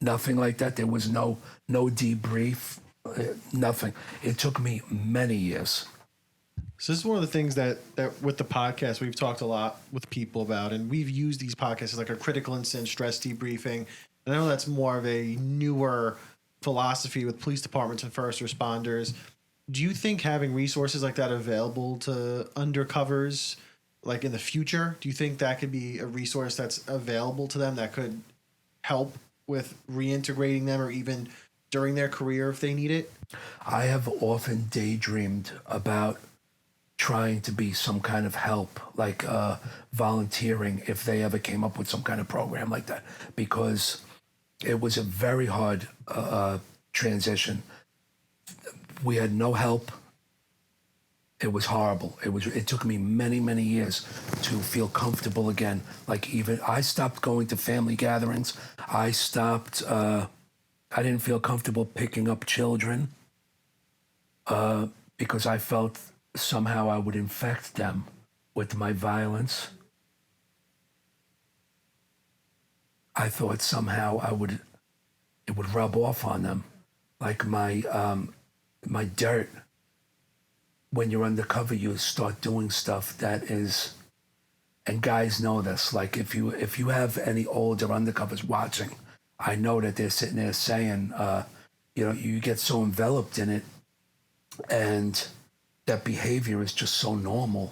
Nothing like that. There was no debrief. Nothing. It took me many years. So this is one of the things that with the podcast we've talked a lot with people about, and we've used these podcasts as like a critical incident stress debriefing. And I know that's more of a newer philosophy with police departments and first responders. Do you think having resources like that available to undercovers, like in the future, do you think that could be a resource that's available to them that could help with reintegrating them or even during their career if they need it? I have often daydreamed about trying to be some kind of help, like volunteering if they ever came up with some kind of program like that, because it was a very hard transition. We had no help. It was horrible. It took me many, many years to feel comfortable again. Like even I stopped going to family gatherings. I stopped. I didn't feel comfortable picking up children because I felt somehow I would infect them with my violence. I thought somehow it would rub off on them, like my dirt. When you're undercover, you start doing stuff that is, and guys know this. Like if you have any older undercovers watching, I know that they're sitting there saying, you get so enveloped in it, and that behavior is just so normal,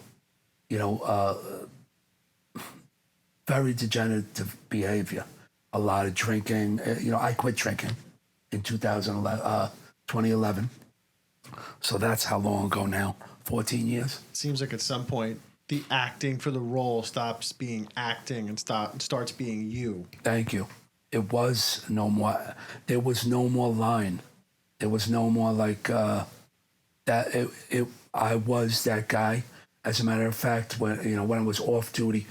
very degenerative behavior. A lot of drinking. I quit drinking in 2011. So that's how long ago now? 14 years? It seems like at some point the acting for the role stops being acting and starts being you. Thank you. It was no more. There was no more line. There was no more like that. I was that guy. As a matter of fact, when I was off duty,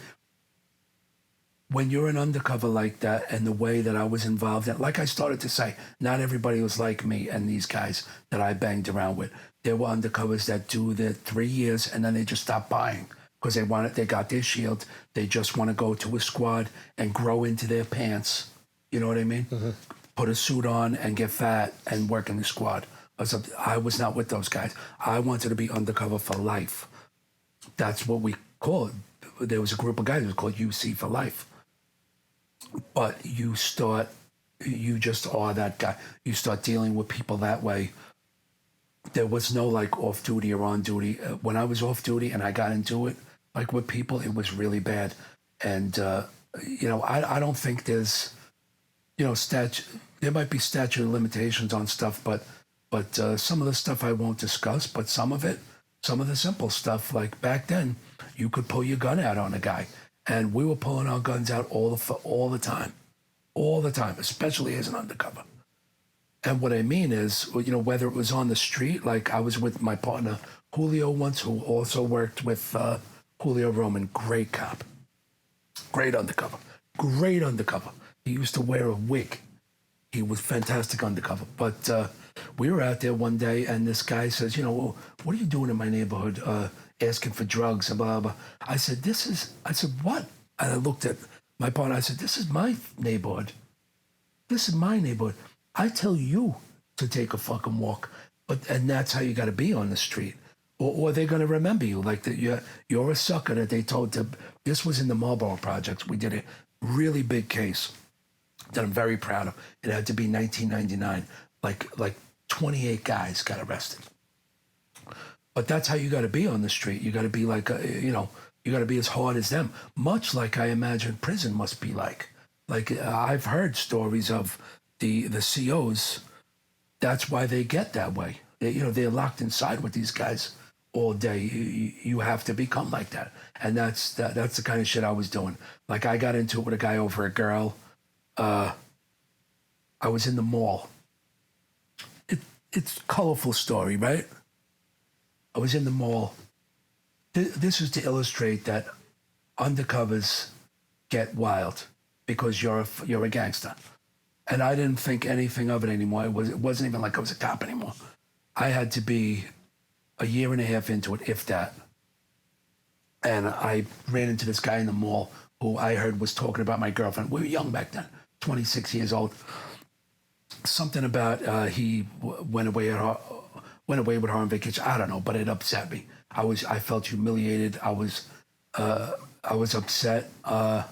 when you're an undercover like that, and the way that I was involved in, like I started to say, not everybody was like me and these guys that I banged around with. There were undercovers that do their 3 years and then they just stop buying. because they got their shield. They just want to go to a squad and grow into their pants. You know what I mean? Put a suit on and get fat and work in the squad. I was not with those guys. I wanted to be undercover for life. That's what we call it. There was a group of guys who was called UC for life. But you just are that guy. You start dealing with people that way. There was no like off duty or on duty. When I was off duty and I got into it, like with people, it was really bad. And, I don't think there's, there might be statute of limitations on stuff, but some of the stuff I won't discuss, but some of the simple stuff, like back then, you could pull your gun out on a guy. And we were pulling our guns out all the time, especially as an undercover. And what I mean is, whether it was on the street, like I was with my partner Julio once, who also worked with Julio Roman, great cop, great undercover. He used to wear a wig. He was fantastic undercover. But we were out there one day, and this guy says, "Well, what are you doing in my neighborhood? Asking for drugs and blah, blah." I said, "What?" And I looked at my partner. I said, "This is my neighborhood. This is my neighborhood. I tell you to take a fucking walk, and that's how you got to be on the street, or they're gonna remember you like that. You're a sucker that they told to." This was in the Marlboro Projects. We did a really big case that I'm very proud of. It had to be 1999. Like 28 guys got arrested. But that's how you got to be on the street. You got to be like, you got to be as hard as them. Much like I imagine prison must be like. I've heard stories of the COs. That's why they get that way. They're locked inside with these guys all day. You have to become like that. And that's the kind of shit I was doing. Like I got into it with a guy over a girl. I was in the mall. It's a colorful story, right? I was in the mall. This is to illustrate that undercovers get wild because you're a gangster. And I didn't think anything of it anymore. It wasn't even like I was a cop anymore. I had to be a year and a half into it, if that. And I ran into this guy in the mall who I heard was talking about my girlfriend. We were young back then, 26 years old. Something about he went away with her on vacation. I don't know, but it upset me. I felt humiliated. I was upset. I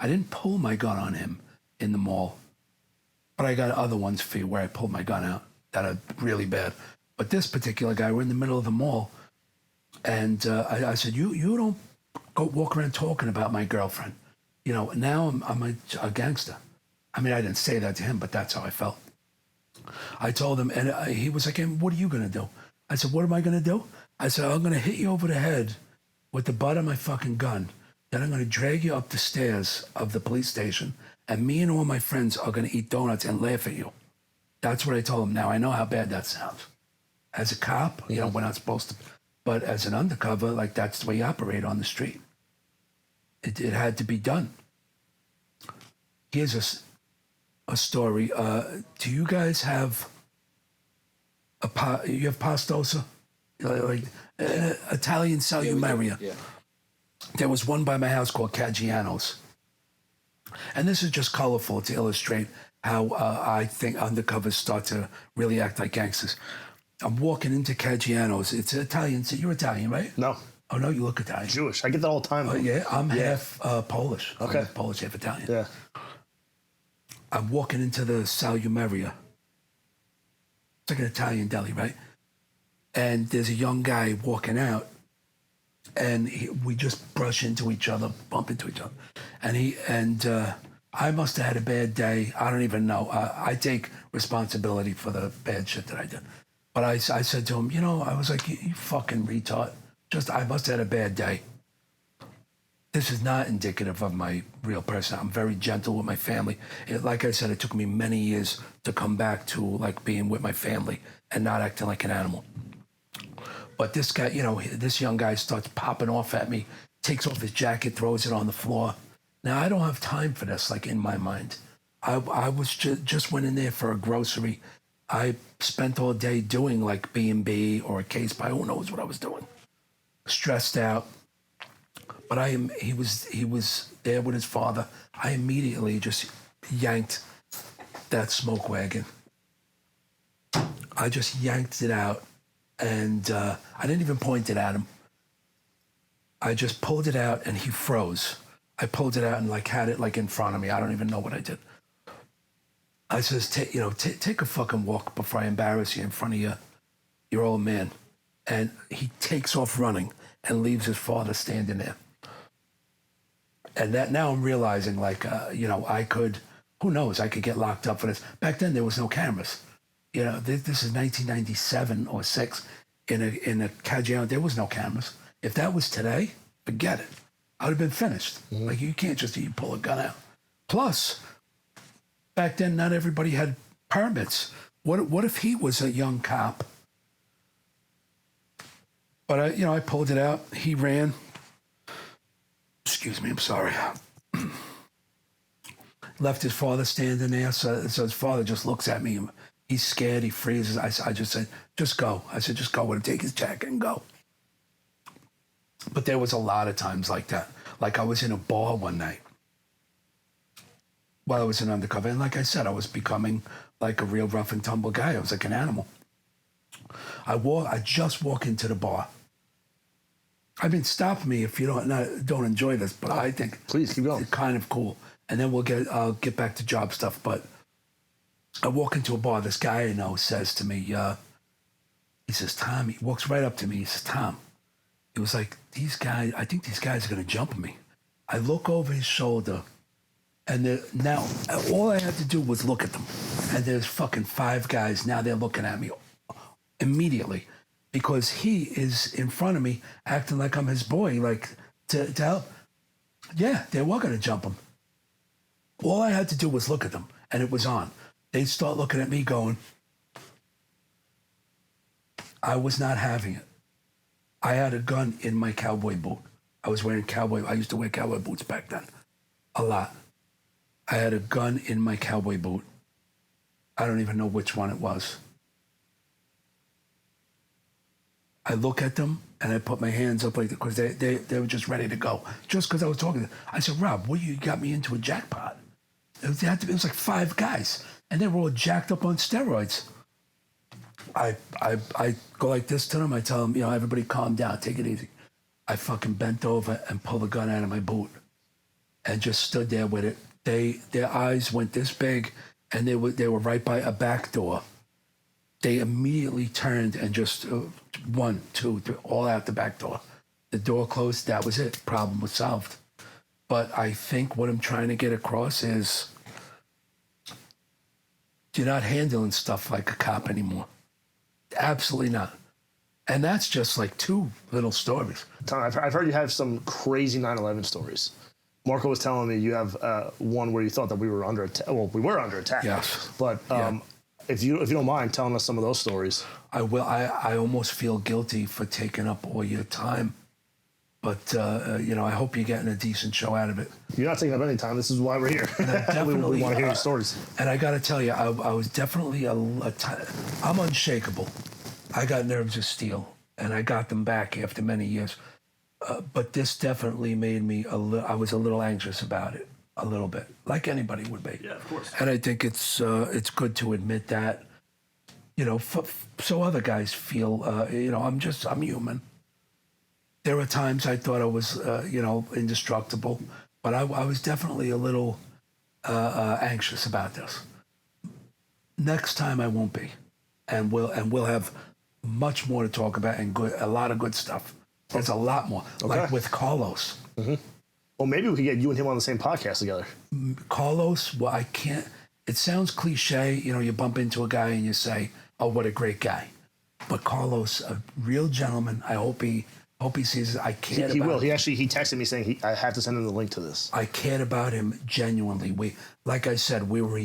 didn't pull my gun on him in the mall, but I got other ones for you where I pulled my gun out that are really bad. But this particular guy, we're in the middle of the mall, and I said, "You don't go walk around talking about my girlfriend. Now I'm a gangster." I mean, I didn't say that to him, but that's how I felt. I told him, and he was like, "And what are you going to do?" I said, "What am I going to do?" I said, "I'm going to hit you over the head with the butt of my fucking gun. Then I'm going to drag you up the stairs of the police station, and me and all my friends are going to eat donuts and laugh at you." That's what I told him. Now, I know how bad that sounds. As a cop, we're not supposed to. But as an undercover, like that's the way you operate on the street. It had to be done. Here's a story. Do you guys have you have pastosa? Like Italian salumeria. Yeah. There was one by my house called Caggiano's. And this is just colorful to illustrate how I think undercovers start to really act like gangsters. I'm walking into Caggiano's. It's Italian. So you're Italian, right? No. Oh, no, you look Italian. Jewish. I get that all the time. Yeah, I'm half Polish. Okay. I'm half Polish, half Italian. Yeah. I'm walking into the salumeria. It's like an Italian deli, right? And there's a young guy walking out, and we just brush into each other, bump into each other. And I must have had a bad day. I don't even know. I take responsibility for the bad shit that I did. But I said to him, I was like, you fucking retard. I must have had a bad day. This is not indicative of my real person. I'm very gentle with my family. Like I said, it took me many years to come back to like being with my family and not acting like an animal. But this guy, this young guy starts popping off at me, takes off his jacket, throws it on the floor. Now, I don't have time for this, like in my mind. I was just went in there for a grocery. I spent all day doing like B&B or a case by who knows what I was doing. Stressed out. But he was there with his father. I immediately just yanked that smoke wagon. I just yanked it out, and I didn't even point it at him. I just pulled it out, and he froze. I pulled it out and had it in front of me. I don't even know what I did. I says, take a fucking walk before I embarrass you in front of your old man. And he takes off running and leaves his father standing there. And that now I'm realizing, I could, who knows, I could get locked up for this. Back then there was no cameras. This is 1997 or 6 in a Caggiano. There was no cameras. If that was today, forget it. I would have been finished. Mm-hmm. You can't just pull a gun out. Plus, back then, not everybody had permits. What if he was a young cop? But I pulled it out. He ran. Excuse me, I'm sorry. Left his father standing there. So his father just looks at me. He's scared. He freezes. I just said, just go. I said, just go with him. Take his jacket and go. But there was a lot of times like that. Like I was in a bar one night while I was in Undercover. And like I said, I was becoming like a real rough and tumble guy. I was like an animal. I just walk into the bar. I mean, stop me if you don't enjoy this, but I think please keep going. It's kind of cool. And then I'll get back to job stuff. But I walk into a bar. This guy I know says to me, he says, Tom, he walks right up to me. He says, Tom, he was like, I think these guys are going to jump me. I look over his shoulder, and now all I had to do was look at them. And there's fucking 5 guys. Now they're looking at me immediately because he is in front of me acting like I'm his boy, to help. Yeah, they were going to jump him. All I had to do was look at them, and it was on. They'd start looking at me going, I was not having it. I had a gun in my cowboy boot. I used to wear cowboy boots back then. A lot. I had a gun in my cowboy boot. I don't even know which one it was. I look at them and I put my hands up because they were just ready to go. Just because I was talking to them. I said, Rob, you got me into a jackpot. It was like 5 guys. And they were all jacked up on steroids. I go like this to them. I tell them, everybody calm down, take it easy. I fucking bent over and pulled the gun out of my boot and just stood there with it. Their eyes went this big, and they were right by a back door. They immediately turned and just 1, 2, 3, all out the back door. The door closed. That was it. Problem was solved. But I think what I'm trying to get across is you're not handling stuff like a cop anymore. Absolutely not. And that's just like 2 little stories. Tom, I've heard you have some crazy 9/11 stories. Marco was telling me you have one where you thought that we were under attack. Well, we were under attack. Yes. But if you don't mind telling us some of those stories. I will. I almost feel guilty for taking up all your time. But, I hope you're getting a decent show out of it. You're not taking up any time. This is why we're here. We want to hear your stories. And I got to tell you, I was definitely I'm unshakable. I got nerves of steel, and I got them back after many years. But this definitely made me I was a little anxious about it, a little bit, like anybody would be. Yeah, of course. And I think it's good to admit that, so other guys feel, I'm human. There were times I thought I was, indestructible, but I was definitely a little anxious about this. Next time I won't be, and we'll have much more to talk about and a lot of good stuff. There's a lot more, like with Carlos. Mm-hmm. Well, maybe we could get you and him on the same podcast together. Carlos, well, I can't. It sounds cliche, you bump into a guy and you say, "Oh, what a great guy," but Carlos, a real gentleman. I hope he sees it. I cared He about will. him. He texted me saying I have to send him the link to this. I cared about him genuinely. Like I said, we were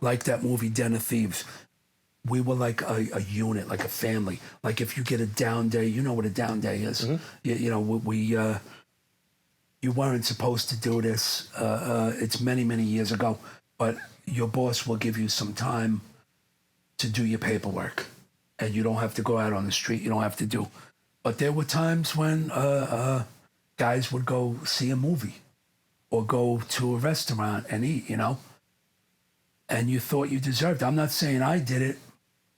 like that movie Den of Thieves. We were like a unit, like a family. Like if you get a down day, you know what a down day is. Mm-hmm. You weren't supposed to do this. It's many, many years ago. But your boss will give you some time to do your paperwork. And you don't have to go out on the street. You don't have to do. But there were times when guys would go see a movie or go to a restaurant and eat, you know? And you thought you deserved it. I'm not saying I did it,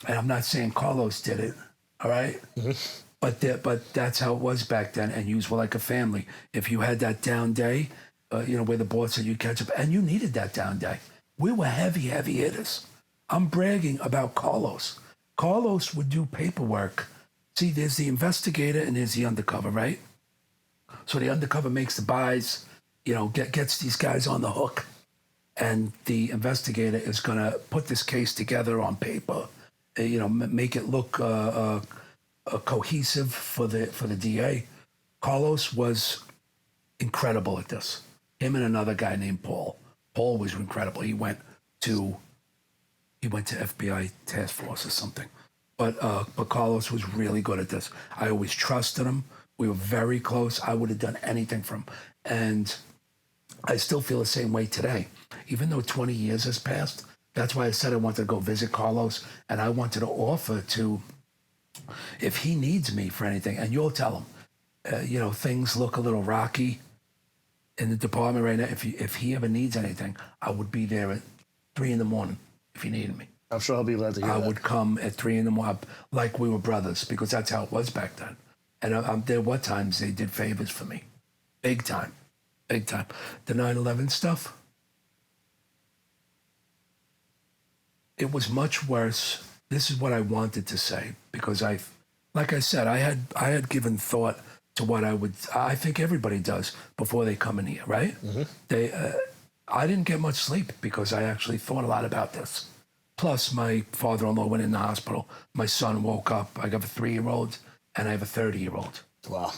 and I'm not saying Carlos did it, all right? But that's how it was back then, and yous were like a family. If you had that down day, where the boss said you'd catch up, and you needed that down day. We were heavy hitters. I'm bragging about Carlos. Carlos would do paperwork. See, there's the investigator and there's the undercover, right? So the undercover makes the buys, gets these guys on the hook. And the investigator is going to put this case together on paper, make it look cohesive for the DA. Carlos was incredible at this. Him and another guy named Paul. Paul was incredible. He went to FBI task force or something. But Carlos was really good at this. I always trusted him. We were very close. I would have done anything for him. And I still feel the same way today. Even though 20 years has passed, that's why I said I wanted to go visit Carlos, and I wanted to offer to, if he needs me for anything, and you'll tell him, things look a little rocky in the department right now. If he ever needs anything, I would be there at 3 a.m. if he needed me. I'm sure he'll be glad to hear that. I would come at 3 a.m. like we were brothers, because that's how it was back then. And there were times they did favors for me. Big time. The 9/11 stuff, it was much worse. This is what I wanted to say, because like I said, I had given thought to what I think everybody does before they come in here, right? Mm-hmm. I didn't get much sleep because I actually thought a lot about this. Plus, my father-in-law went in the hospital. My son woke up. I have a 3-year-old and I have a 30-year-old. Wow.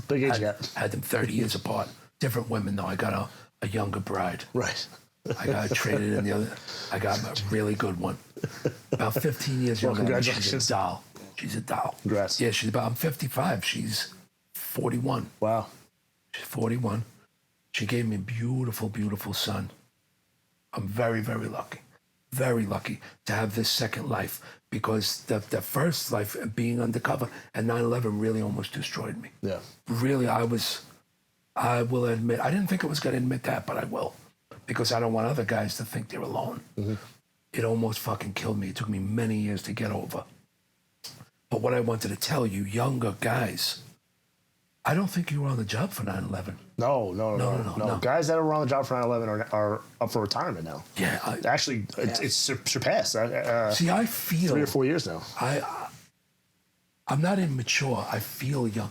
Big age gap. Had them 30 years apart. Different women, though. I got a younger bride. Right. I got traded in the other. I got a really good one. About 15 years younger. Congratulations. She's a doll. She's a doll. Congrats. Yeah, I'm 55. She's 41. Wow. She's 41. She gave me a beautiful, beautiful son. I'm very, very lucky. Very lucky to have this second life, because the first life, being undercover and 9/11, really almost destroyed me. Yeah. Really, I will admit, I didn't think I was going to admit that, but I will, because I don't want other guys to think they're alone. Mm-hmm. It almost fucking killed me. It took me many years to get over. But what I wanted to tell you, younger guys, I don't think you were on the job for 9/11. No. Guys that were on the job for 9/11 are up for retirement now. Yeah. Actually, it's surpassed. See, I feel 3 or 4 years now. I'm not immature. I feel young.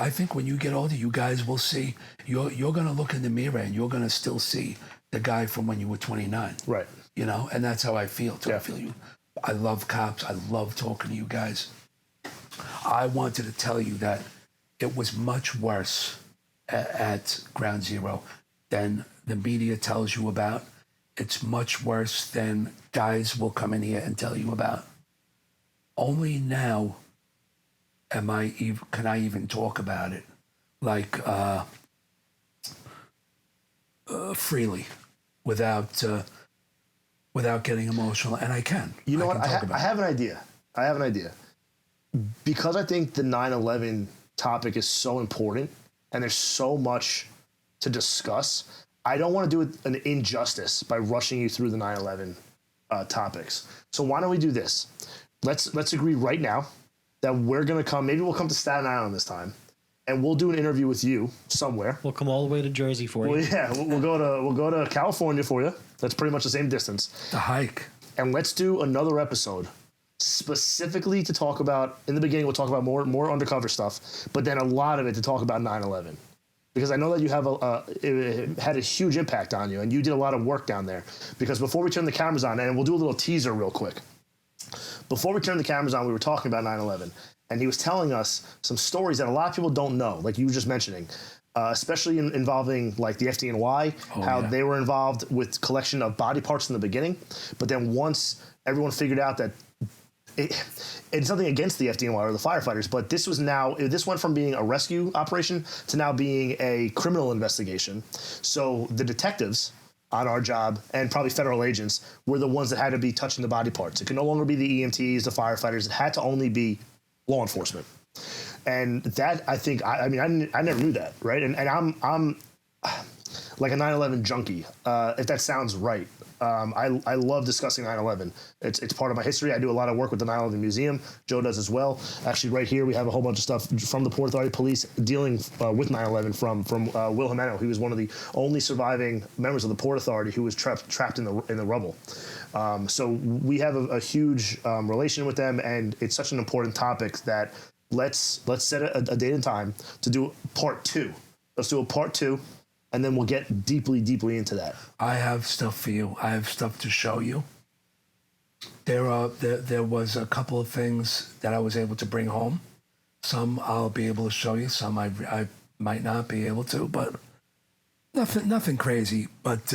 I think when you get older, you guys will see. You're going to look in the mirror and you're going to still see the guy from when you were 29. Right. And that's how I feel too. Yeah. I feel you. I love cops. I love talking to you guys. I wanted to tell you that it was much worse at Ground Zero than the media tells you about. It's much worse than guys will come in here and tell you about. Only now can I even talk about it like freely, without getting emotional, and I can. You know what? I have an idea. Because I think the 9/11 topic is so important and there's so much to discuss, I don't want to do it an injustice by rushing you through the 9/11 topics. So why don't we do this? Let's agree right now that we're going to come, maybe we'll come to Staten Island this time, and we'll do an interview with you somewhere. We'll come all the way to Jersey for you. Well, yeah, we'll go to California for you. That's pretty much the same distance. The hike. And let's do another episode specifically to talk about, in the beginning, we'll talk about more undercover stuff, but then a lot of it to talk about 9/11. Because I know that you have it had a huge impact on you, and you did a lot of work down there. Because before we turn the cameras on, and we'll do a little teaser real quick. Before we turn the cameras on, we were talking about 9/11, and he was telling us some stories that a lot of people don't know, like you were just mentioning, especially involving like the FDNY, they were involved with collection of body parts in the beginning, but then once everyone figured out that it's nothing against the FDNY or the firefighters, but this went from being a rescue operation to now being a criminal investigation. So the detectives on our job, and probably federal agents, were the ones that had to be touching the body parts. It could no longer be the EMTs, the firefighters. It had to only be law enforcement. And that, I think, I mean, I never knew that, right? And I'm like a 9/11 junkie, if that sounds right. I love discussing 9/11. It's part of my history. I do a lot of work with the 9/11 Museum. Joe does as well. Actually, right here we have a whole bunch of stuff from the Port Authority Police dealing with 9/11 from Will Jimeno. He was one of the only surviving members of the Port Authority who was trapped in the rubble. So we have a huge relation with them, and it's such an important topic that let's set a date and time to do part 2. Let's do a part 2. And then we'll get deeply, deeply into that. I have stuff for you. I have stuff to show you. There was a couple of things that I was able to bring home. Some I'll be able to show you. Some I might not be able to, but nothing crazy. But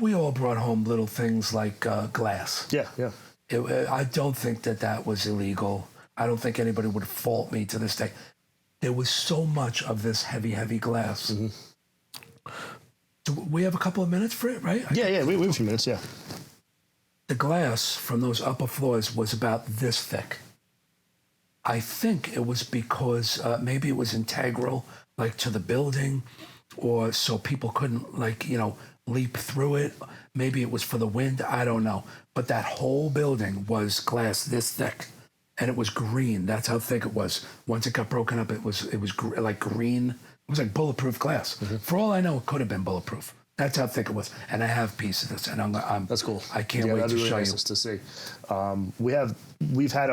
we all brought home little things like glass. Yeah. I don't think that was illegal. I don't think anybody would fault me to this day. There was so much of this heavy glass. Mm-hmm. Do we have a couple of minutes for it, right? Yeah, we have a few minutes, yeah. The glass from those upper floors was about this thick. I think it was because maybe it was integral, like to the building, or so people couldn't, leap through it. Maybe it was for the wind. I don't know. But that whole building was glass this thick. And it was green. That's how thick it was. Once it got broken up, it was like green. It was like bulletproof glass. Mm-hmm. For all I know, it could have been bulletproof. That's how thick it was. And I have pieces of this, and I'm that's cool. I can't wait to show you. To see. We've had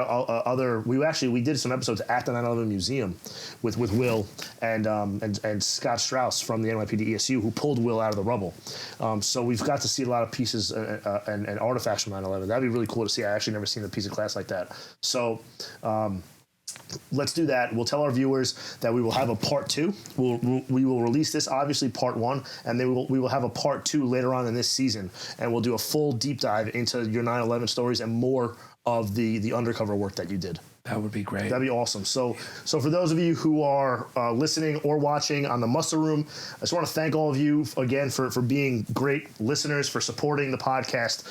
we did some episodes at the 9/11 Museum with Will and Scott Strauss from the NYPD ESU, who pulled Will out of the rubble. So we've got to see a lot of pieces and artifacts from 9/11. That'd be really cool to see. I actually never seen a piece of glass like that. So. Let's do that. We'll tell our viewers that we will have a part 2. We will release this, obviously, part 1, and then we will have a part 2 later on in this season, and we'll do a full deep dive into your 9/11 stories and more of the undercover work that you did. That would be great. That'd be awesome. So for those of you who are listening or watching on the Muster Room, I just want to thank all of you again for being great listeners, for supporting the podcast.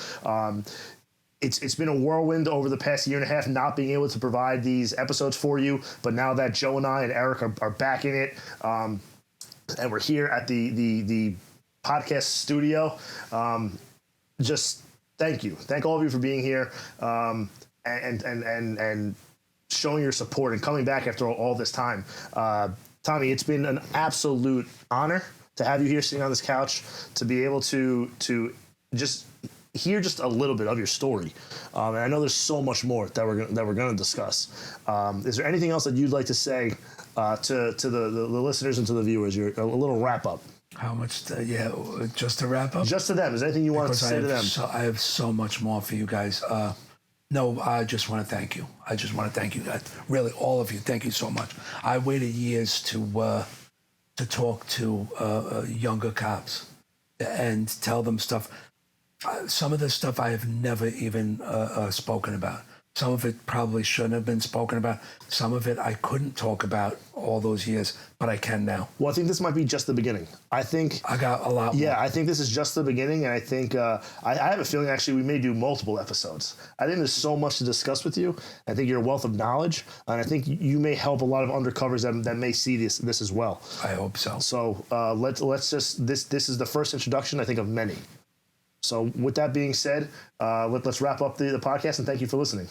It's been a whirlwind over the past year and a half not being able to provide these episodes for you, but now that Joe and I and Eric are back in it, and we're here at the podcast studio, just thank you. Thank all of you for being here and showing your support and coming back after all this time. Tommy, it's been an absolute honor to have you here sitting on this couch, to be able to just hear just a little bit of your story, and I know there's so much more that we're going to discuss. Is there anything else that you'd like to say to the listeners and to the viewers? A little wrap up. How much? Just to wrap up. Just to them. Is there anything you want to say to them? I have so much more for you guys. No, I just want to thank you. I just want to thank you guys. Really, all of you. Thank you so much. I waited years to talk to younger cops and tell them stuff. Some of this stuff I have never even spoken about. Some of it probably shouldn't have been spoken about. Some of it I couldn't talk about all those years, but I can now. Well, I think this might be just the beginning. I think I got a lot more. Yeah, I think this is just the beginning, and I think I have a feeling actually we may do multiple episodes. I think there's so much to discuss with you. I think you're a wealth of knowledge, and I think you may help a lot of undercovers that may see this as well. I hope so. So let's just this is the first introduction, I think, of many. So with that being said, let's wrap up the podcast, and thank you for listening.